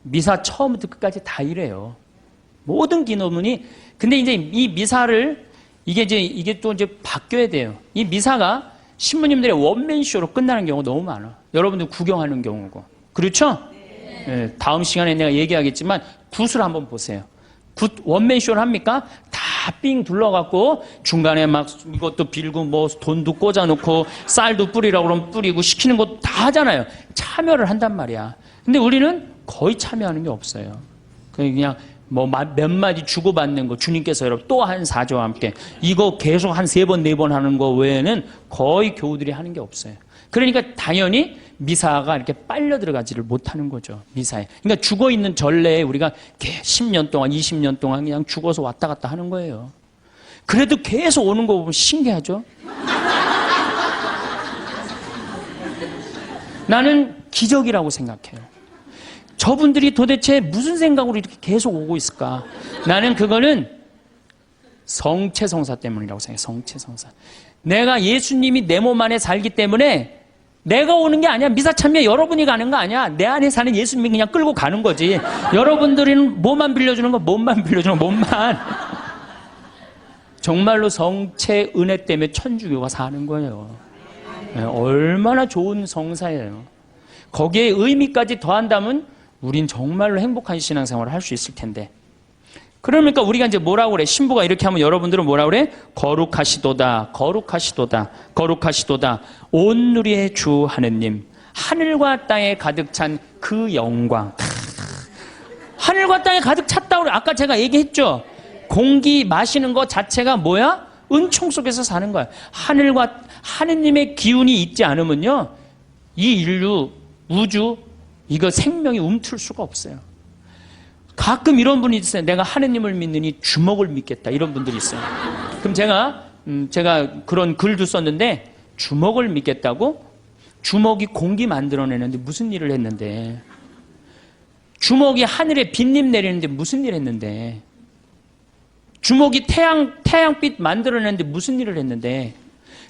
Speaker 1: 미사 처음부터 끝까지 다 이래요. 모든 기도문이. 근데 이제 이 미사를 이게 또 이제 바뀌어야 돼요. 이 미사가 신부님들의 원맨쇼로 끝나는 경우가 너무 많아. 여러분들 구경하는 경우고. 그렇죠? 네, 다음 시간에 내가 얘기하겠지만 굿을 한번 보세요. 굿 원맨쇼를 합니까? 다 삥 둘러갖고 중간에 막 이것도 빌고 뭐 돈도 꽂아놓고 쌀도 뿌리라고 그러면 뿌리고 시키는 거 다 하잖아요. 참여를 한단 말이야. 근데 우리는 거의 참여하는 게 없어요. 그냥 뭐 몇 마디 주고받는 거 주님께서 여러분 또 한 사조와 함께 이거 계속 한 3번 4번 하는 거 외에는 거의 교우들이 하는 게 없어요. 그러니까 당연히 미사가 이렇게 빨려 들어가지를 못하는 거죠. 미사에. 그러니까 죽어있는 전례에 우리가 10년 동안 20년 동안 그냥 죽어서 왔다 갔다 하는 거예요. 그래도 계속 오는 거 보면 신기하죠. 나는 기적이라고 생각해요. 저분들이 도대체 무슨 생각으로 이렇게 계속 오고 있을까? 나는 그거는 성체성사 때문이라고 생각해요. 성체성사. 내가 예수님이 내 몸 안에 살기 때문에 내가 오는 게 아니야. 미사 참여 여러분이 가는 거 아니야. 내 안에 사는 예수님이 그냥 끌고 가는 거지. 여러분들은 몸만 빌려주는 거, 몸만 빌려주는 거, 몸만. 정말로 성체 은혜 때문에 천주교가 사는 거예요. 얼마나 좋은 성사예요. 거기에 의미까지 더한다면 우린 정말로 행복한 신앙생활을 할 수 있을 텐데. 그러니까 우리가 이제 뭐라고 그래? 신부가 이렇게 하면 여러분들은 뭐라고 그래? 거룩하시도다, 거룩하시도다, 거룩하시도다. 온 누리의 주 하느님, 하늘과 땅에 가득 찬 그 영광. 하늘과 땅에 가득 찼다고 아까 제가 얘기했죠? 공기 마시는 것 자체가 뭐야? 은총 속에서 사는 거야. 하늘과 하느님의 기운이 있지 않으면요, 이 인류, 우주, 이거 생명이 움틀 수가 없어요. 가끔 이런 분이 있어요. 내가 하느님을 믿느니 주먹을 믿겠다. 이런 분들이 있어요. 그럼 제가 제가 그런 글도 썼는데 주먹을 믿겠다고? 주먹이 공기 만들어내는데 무슨 일을 했는데, 주먹이 하늘에 빗님 내리는데 무슨 일을 했는데, 주먹이 태양빛 만들어내는데 무슨 일을 했는데,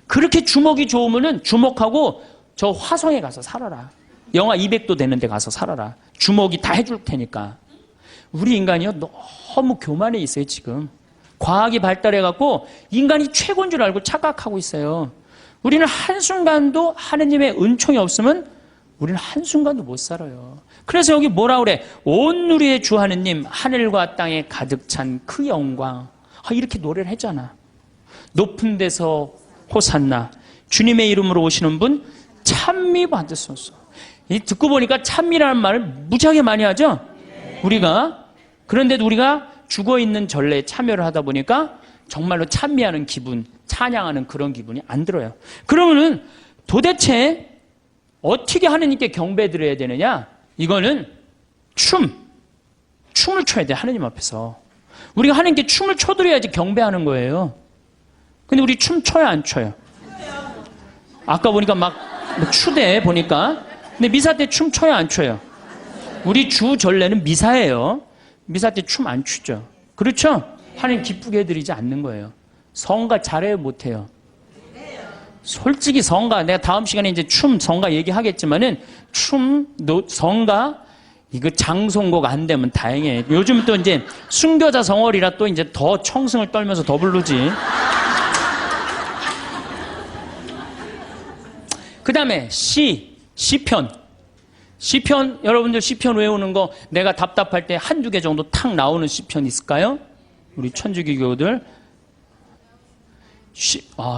Speaker 1: 그렇게 주먹이 좋으면은 주먹하고 저 화성에 가서 살아라. 영하 200도 되는 데 가서 살아라. 주먹이 다 해줄 테니까. 우리 인간이요, 너무 교만해 있어요, 지금. 과학이 발달해갖고 인간이 최고인 줄 알고 착각하고 있어요. 우리는 한순간도 하느님의 은총이 없으면 우리는 한순간도 못 살아요. 그래서 여기 뭐라 그래? 온 누리의 주 하느님, 하늘과 땅에 가득 찬 그 영광. 이렇게 노래를 했잖아. 높은 데서 호산나. 주님의 이름으로 오시는 분 찬미 받으소서. 듣고 보니까 찬미라는 말을 무지하게 많이 하죠? 우리가. 그런데도 우리가 죽어있는 전례에 참여를 하다 보니까 정말로 찬미하는 기분, 찬양하는 그런 기분이 안 들어요. 그러면은 도대체 어떻게 하느님께 경배 드려야 되느냐? 이거는 춤을 춰야 돼, 하느님 앞에서. 우리가 하느님께 춤을 춰드려야지 경배하는 거예요. 근데 우리 춤 춰요, 안 춰요? 아까 보니까 막 추대 보니까. 근데 미사 때 춤 춰요, 안 춰요? 우리 주 전례는 미사예요. 미사 때 춤 안 추죠. 그렇죠? 하나님 기쁘게 해드리지 않는 거예요. 성가 잘해요, 못해요? 솔직히 성가, 내가 다음 시간에 이제 성가 얘기하겠지만은 성가, 이거 장송곡 안 되면 다행이에요. 요즘 또 이제 순교자 성월이라 또 이제 더 청승을 떨면서 더 부르지. 그 다음에 시편. 여러분들 시편 외우는 거 내가 답답할 때 한두 개 정도 탁 나오는 시편 있을까요? 우리 천주교교들.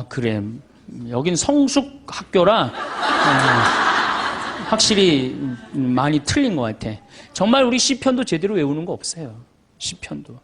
Speaker 1: 그래. 여긴 성숙 학교라 확실히 많이 틀린 것 같아. 정말 우리 시편도 제대로 외우는 거 없어요. 시편도.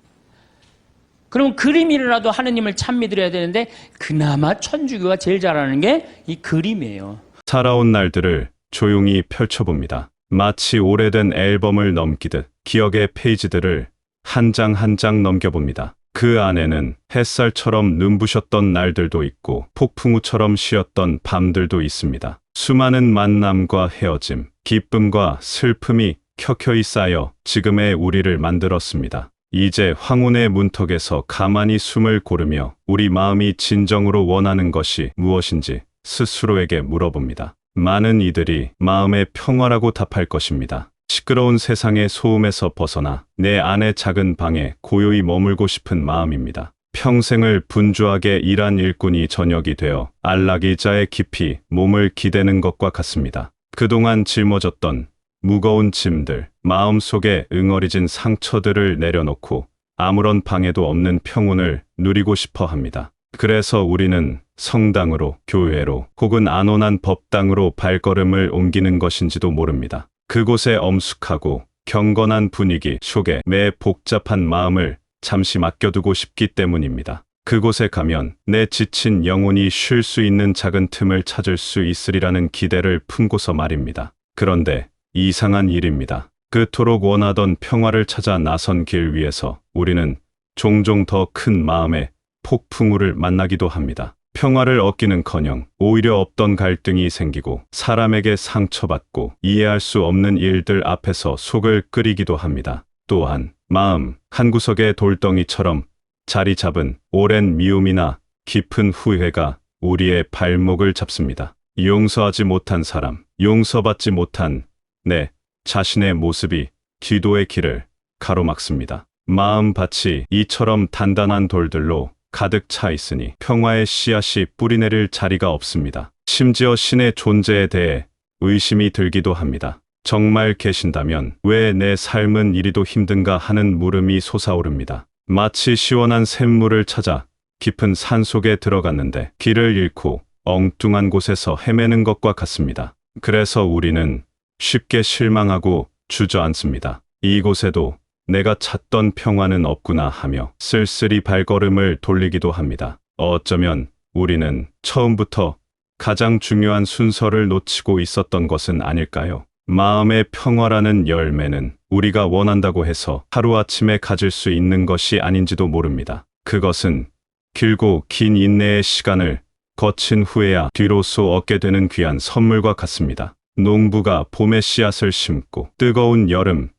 Speaker 1: 그럼 그림이라도 하느님을 참 믿으려야 되는데 그나마 천주교가 제일 잘하는 게 이 그림이에요.
Speaker 2: 살아온 날들을 조용히 펼쳐봅니다. 마치 오래된 앨범을 넘기듯 기억의 페이지들을 한 장 한 장 넘겨봅니다. 그 안에는 햇살처럼 눈부셨던 날들도 있고 폭풍우처럼 쉬었던 밤들도 있습니다. 수많은 만남과 헤어짐, 기쁨과 슬픔이 켜켜이 쌓여 지금의 우리를 만들었습니다. 이제 황혼의 문턱에서 가만히 숨을 고르며 우리 마음이 진정으로 원하는 것이 무엇인지 스스로에게 물어봅니다. 많은 이들이 마음의 평화라고 답할 것입니다. 시끄러운 세상의 소음에서 벗어나 내 안의 작은 방에 고요히 머물고 싶은 마음입니다. 평생을 분주하게 일한 일꾼이 저녁이 되어 안락의자에 깊이 몸을 기대는 것과 같습니다. 그동안 짊어졌던 무거운 짐들, 마음속에 응어리진 상처들을 내려놓고 아무런 방해도 없는 평온을 누리고 싶어 합니다. 그래서 우리는 성당으로, 교회로, 혹은 안온한 법당으로 발걸음을 옮기는 것인지도 모릅니다. 그곳의 엄숙하고 경건한 분위기 속에 내 복잡한 마음을 잠시 맡겨두고 싶기 때문입니다. 그곳에 가면 내 지친 영혼이 쉴 수 있는 작은 틈을 찾을 수 있으리라는 기대를 품고서 말입니다. 그런데 이상한 일입니다. 그토록 원하던 평화를 찾아 나선 길 위에서 우리는 종종 더 큰 마음의 폭풍우를 만나기도 합니다. 평화를 얻기는커녕 오히려 없던 갈등이 생기고 사람에게 상처받고 이해할 수 없는 일들 앞에서 속을 끓이기도 합니다. 또한 마음 한구석의 돌덩이처럼 자리 잡은 오랜 미움이나 깊은 후회가 우리의 발목을 잡습니다. 용서하지 못한 사람, 용서받지 못한 내 자신의 모습이 기도의 길을 가로막습니다. 마음밭이 이처럼 단단한 돌들로 가득 차 있으니 평화의 씨앗이 뿌리내릴 자리가 없습니다. 심지어 신의 존재에 대해 의심이 들기도 합니다. 정말 계신다면 왜 내 삶은 이리도 힘든가 하는 물음이 솟아오릅니다. 마치 시원한 샘물을 찾아 깊은 산속에 들어갔는데 길을 잃고 엉뚱한 곳에서 헤매는 것과 같습니다. 그래서 우리는 쉽게 실망하고 주저앉습니다. 이곳에도 내가 찾던 평화는 없구나 하며 쓸쓸히 발걸음을 돌리기도 합니다. 어쩌면 우리는 처음부터 가장 중요한 순서를 놓치고 있었던 것은 아닐까요? 마음의 평화라는 열매는 우리가 원한다고 해서 하루아침에 가질 수 있는 것이 아닌지도 모릅니다. 그것은 길고 긴 인내의 시간을 거친 후에야 뒤로소 얻게 되는 귀한 선물과 같습니다. 농부가 봄에 씨앗을 심고 뜨거운 여름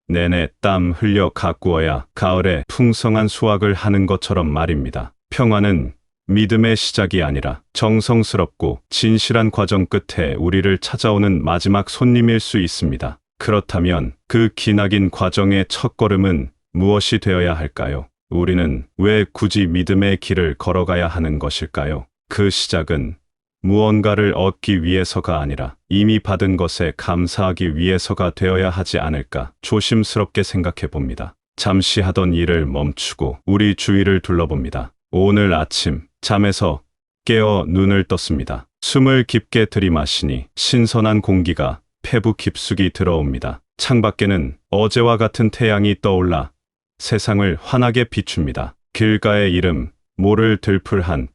Speaker 2: 내내 땀 흘려 가꾸어야 가을에 풍성한 수확을 하는 것처럼 말입니다. 평화는 믿음의 시작이 아니라 정성스럽고 진실한 과정 끝에 우리를 찾아오는 마지막 손님일 수 있습니다. 그렇다면 그 기나긴 과정의 첫걸음은 무엇이 되어야 할까요? 우리는 왜 굳이 믿음의 길을 걸어가야 하는 것일까요? 그 시작은 무언가를 얻기 위해서가 아니라 이미 받은 것에 감사하기 위해서가 되어야 하지 않을까 조심스럽게 생각해 봅니다. 잠시 하던 일을 멈추고 우리 주위를 둘러봅니다. 오늘 아침 잠에서 깨어 눈을 떴습니다. 숨을 깊게 들이마시니 신선한 공기가 폐부 깊숙이 들어옵니다. 창밖에는 어제와 같은 태양이 떠올라 세상을 환하게 비춥니다. 길가의 이름 모를 들풀한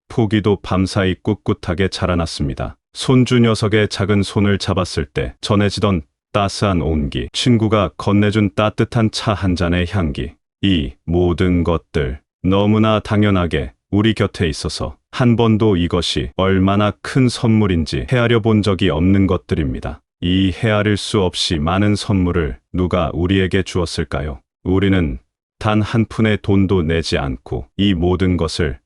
Speaker 2: 포기도 밤사이 꿋꿋하게 자라났습니다. 손주 녀석의 작은 손을 잡았을 때 전해지던 따스한 온기, 친구가 건네준 따뜻한 차 한 잔의 향기, 이 모든 것들 너무나 당연하게 우리 곁에 있어서 한 번도 이것이 얼마나 큰 선물인지 헤아려 본 적이 없는 것들입니다. 이 헤아릴 수 없이 많은 선물을 누가 우리에게 주었을까요? 우리는 단 한 푼의 돈도 내지 않고 이 모든 것을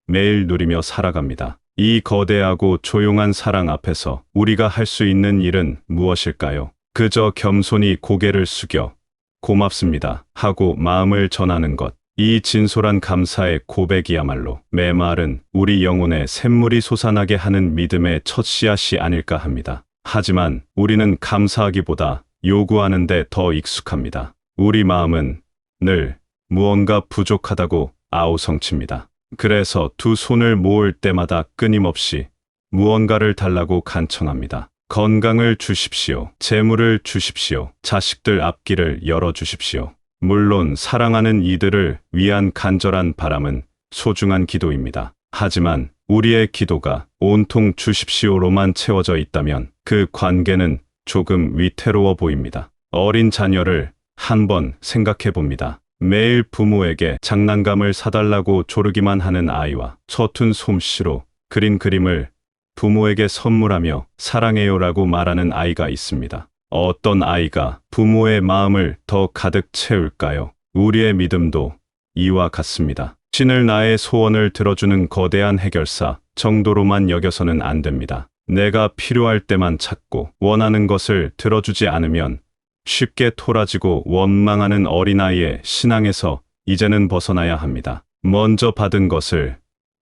Speaker 2: 매일 누리며 살아갑니다. 이 거대하고 조용한 사랑 앞에서 우리가 할 수 있는 일은 무엇일까요? 그저 겸손히 고개를 숙여 고맙습니다 하고 마음을 전하는 것. 이 진솔한 감사의 고백이야말로 메마른 우리 영혼에 샘물이 솟아나게 하는 믿음의 첫 씨앗이 아닐까 합니다. 하지만 우리는 감사하기보다 요구하는 데 더 익숙합니다. 우리 마음은 늘 무언가 부족하다고 아우성칩니다. 그래서 두 손을 모을 때마다 끊임없이 무언가를 달라고 간청합니다. 건강을 주십시오. 재물을 주십시오. 자식들 앞길을 열어주십시오. 물론 사랑하는 이들을 위한 간절한 바람은 소중한 기도입니다. 하지만 우리의 기도가 온통 주십시오로만 채워져 있다면 그 관계는 조금 위태로워 보입니다. 어린 자녀를 한번 생각해 봅니다. 매일 부모에게 장난감을 사달라고 조르기만 하는 아이와 서툰 솜씨로 그린 그림을 부모에게 선물하며 사랑해요라고 말하는 아이가 있습니다. 어떤 아이가 부모의 마음을 더 가득 채울까요? 우리의 믿음도 이와 같습니다. 신을 나의 소원을 들어주는 거대한 해결사 정도로만 여겨서는 안 됩니다. 내가 필요할 때만 찾고 원하는 것을 들어주지 않으면 쉽게 토라지고 원망하는 어린아이의 신앙에서 이제는 벗어나야 합니다. 먼저 받은 것을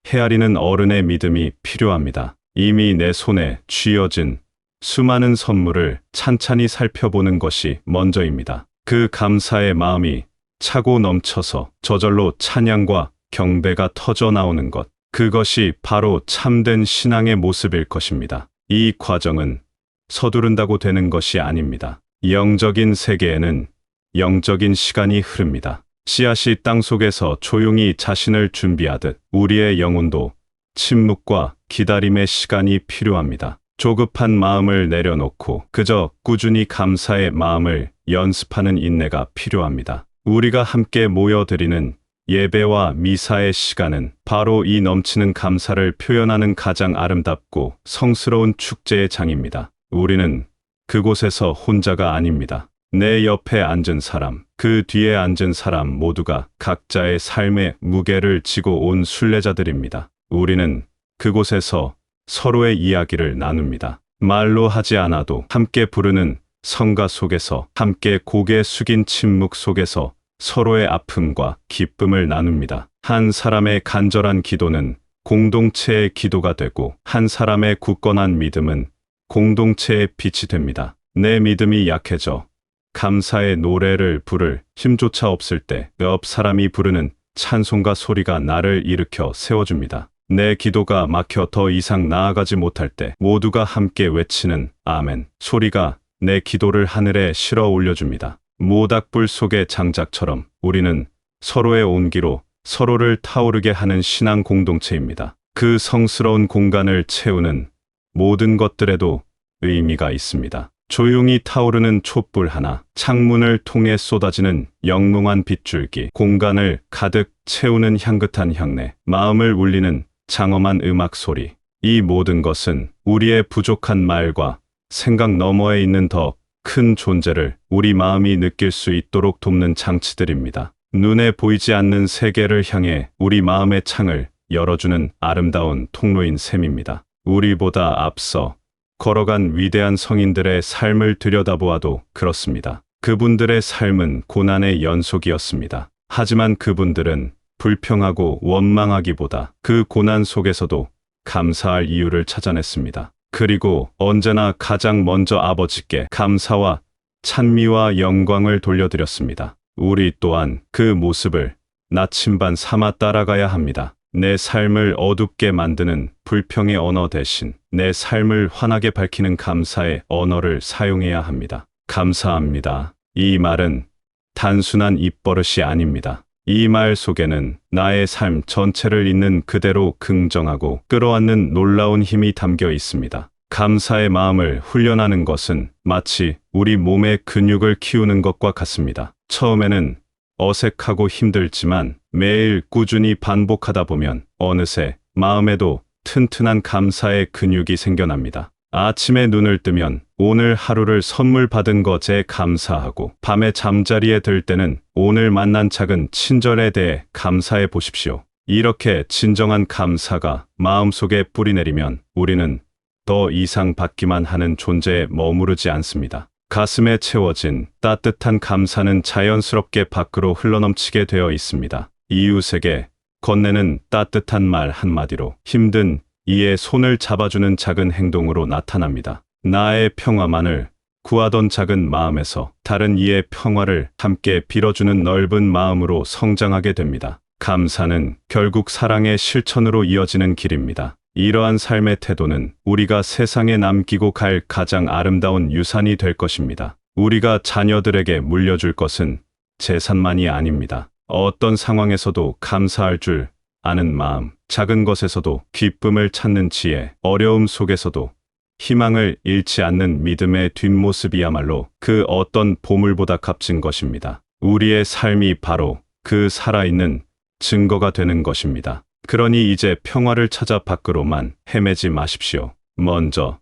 Speaker 2: 헤아리는 어른의 믿음이 필요합니다. 이미 내 손에 쥐어진 수많은 선물을 찬찬히 살펴보는 것이 먼저입니다. 그 감사의 마음이 차고 넘쳐서 저절로 찬양과 경배가 터져 나오는 것. 그것이 바로 참된 신앙의 모습일 것입니다. 이 과정은 서두른다고 되는 것이 아닙니다. 영적인 세계에는 영적인 시간이 흐릅니다. 씨앗이 땅 속에서 조용히 자신을 준비하듯 우리의 영혼도 침묵과 기다림의 시간이 필요합니다. 조급한 마음을 내려놓고 그저 꾸준히 감사의 마음을 연습하는 인내가 필요합니다. 우리가 함께 모여드리는 예배와 미사의 시간은 바로 이 넘치는 감사를 표현하는 가장 아름답고 성스러운 축제의 장입니다. 우리는 그곳에서 혼자가 아닙니다. 내 옆에 앉은 사람, 그 뒤에 앉은 사람 모두가 각자의 삶의 무게를 지고 온 순례자들입니다. 우리는 그곳에서 서로의 이야기를 나눕니다. 말로 하지 않아도 함께 부르는 성가 속에서, 함께 고개 숙인 침묵 속에서 서로의 아픔과 기쁨을 나눕니다. 한 사람의 간절한 기도는 공동체의 기도가 되고, 한 사람의 굳건한 믿음은 공동체의 빛이 됩니다. 내 믿음이 약해져 감사의 노래를 부를 힘조차 없을 때 옆 사람이 부르는 찬송가 소리가 나를 일으켜 세워줍니다. 내 기도가 막혀 더 이상 나아가지 못할 때 모두가 함께 외치는 아멘 소리가 내 기도를 하늘에 실어 올려줍니다. 모닥불 속의 장작처럼 우리는 서로의 온기로 서로를 타오르게 하는 신앙 공동체입니다. 그 성스러운 공간을 채우는 모든 것들에도 의미가 있습니다. 조용히 타오르는 촛불 하나, 창문을 통해 쏟아지는 영롱한 빗줄기, 공간을 가득 채우는 향긋한 향내, 마음을 울리는 장엄한 음악 소리. 이 모든 것은 우리의 부족한 말과 생각 너머에 있는 더 큰 존재를 우리 마음이 느낄 수 있도록 돕는 장치들입니다. 눈에 보이지 않는 세계를 향해 우리 마음의 창을 열어주는 아름다운 통로인 셈입니다. 우리보다 앞서 걸어간 위대한 성인들의 삶을 들여다보아도 그렇습니다. 그분들의 삶은 고난의 연속이었습니다. 하지만 그분들은 불평하고 원망하기보다 그 고난 속에서도 감사할 이유를 찾아냈습니다. 그리고 언제나 가장 먼저 아버지께 감사와 찬미와 영광을 돌려드렸습니다. 우리 또한 그 모습을 나침반 삼아 따라가야 합니다. 내 삶을 어둡게 만드는 불평의 언어 대신 내 삶을 환하게 밝히는 감사의 언어를 사용해야 합니다. 감사합니다. 이 말은 단순한 입버릇이 아닙니다. 이 말 속에는 나의 삶 전체를 있는 그대로 긍정하고 끌어안는 놀라운 힘이 담겨 있습니다. 감사의 마음을 훈련하는 것은 마치 우리 몸의 근육을 키우는 것과 같습니다. 처음에는 어색하고 힘들지만 매일 꾸준히 반복하다 보면 어느새 마음에도 튼튼한 감사의 근육이 생겨납니다. 아침에 눈을 뜨면 오늘 하루를 선물 받은 것에 감사하고, 밤에 잠자리에 들 때는 오늘 만난 작은 친절에 대해 감사해 보십시오. 이렇게 진정한 감사가 마음속에 뿌리내리면 우리는 더 이상 받기만 하는 존재에 머무르지 않습니다. 가슴에 채워진 따뜻한 감사는 자연스럽게 밖으로 흘러넘치게 되어 있습니다. 이웃에게 건네는 따뜻한 말 한마디로, 힘든 이의 손을 잡아주는 작은 행동으로 나타납니다. 나의 평화만을 구하던 작은 마음에서 다른 이의 평화를 함께 빌어주는 넓은 마음으로 성장하게 됩니다. 감사는 결국 사랑의 실천으로 이어지는 길입니다. 이러한 삶의 태도는 우리가 세상에 남기고 갈 가장 아름다운 유산이 될 것입니다. 우리가 자녀들에게 물려줄 것은 재산만이 아닙니다. 어떤 상황에서도 감사할 줄 아는 마음, 작은 것에서도 기쁨을 찾는 지혜, 어려움 속에서도 희망을 잃지 않는 믿음의 뒷모습이야말로 그 어떤 보물보다 값진 것입니다. 우리의 삶이 바로 그 살아있는 증거가 되는 것입니다. 그러니 이제 평화를 찾아 밖으로만 헤매지 마십시오. 먼저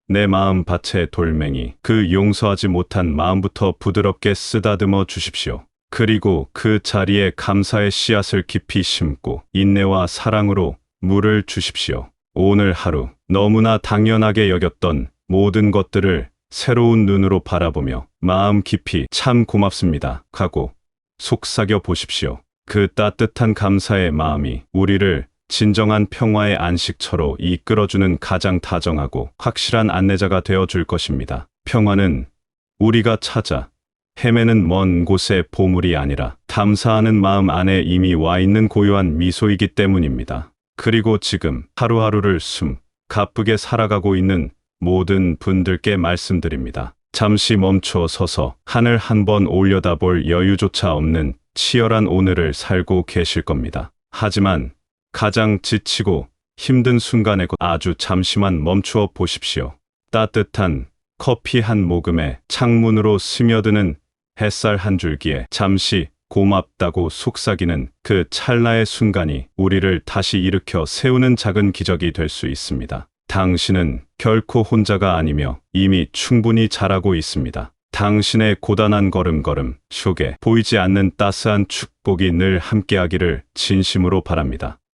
Speaker 2: 내 마음 밭의 돌멩이, 그 용서하지 못한 마음부터 부드럽게 쓰다듬어 주십시오. 그리고 그 자리에 감사의 씨앗을 깊이 심고 인내와 사랑으로 물을 주십시오. 오늘 하루 너무나 당연하게 여겼던 모든 것들을 새로운 눈으로 바라보며 마음 깊이 참 고맙습니다 하고 속삭여 보십시오. 그 따뜻한 감사의 마음이 우리를 진정한 평화의 안식처로 이끌어주는 가장 다정하고 확실한 안내자가 되어줄 것입니다. 평화는 우리가 찾아 헤매는 먼 곳의 보물이 아니라 감사하는 마음 안에 이미 와 있는 고요한 미소이기 때문입니다. 그리고 지금 하루하루를 가쁘게 살아가고 있는 모든 분들께 말씀드립니다. 잠시 멈춰 서서 하늘 한번 올려다볼 여유조차 없는 치열한 오늘을 살고 계실 겁니다. 하지만 가장 지치고 힘든 순간에 아주 잠시만 멈추어 보십시오. 따뜻한 커피 한 모금에 창문으로 스며드는 햇살 한 줄기에 잠시 고맙다고 속삭이는 그 찰나의 순간이 우리를 다시 일으켜 세우는 작은 기적이 될 수 있습니다. 당신은 결코 혼자가 아니며 이미 충분히 잘하고 있습니다. 당신의 고단한 걸음걸음 속에 보이지 않는 따스한 축복이 늘 함께하기를 진심으로 바랍니다.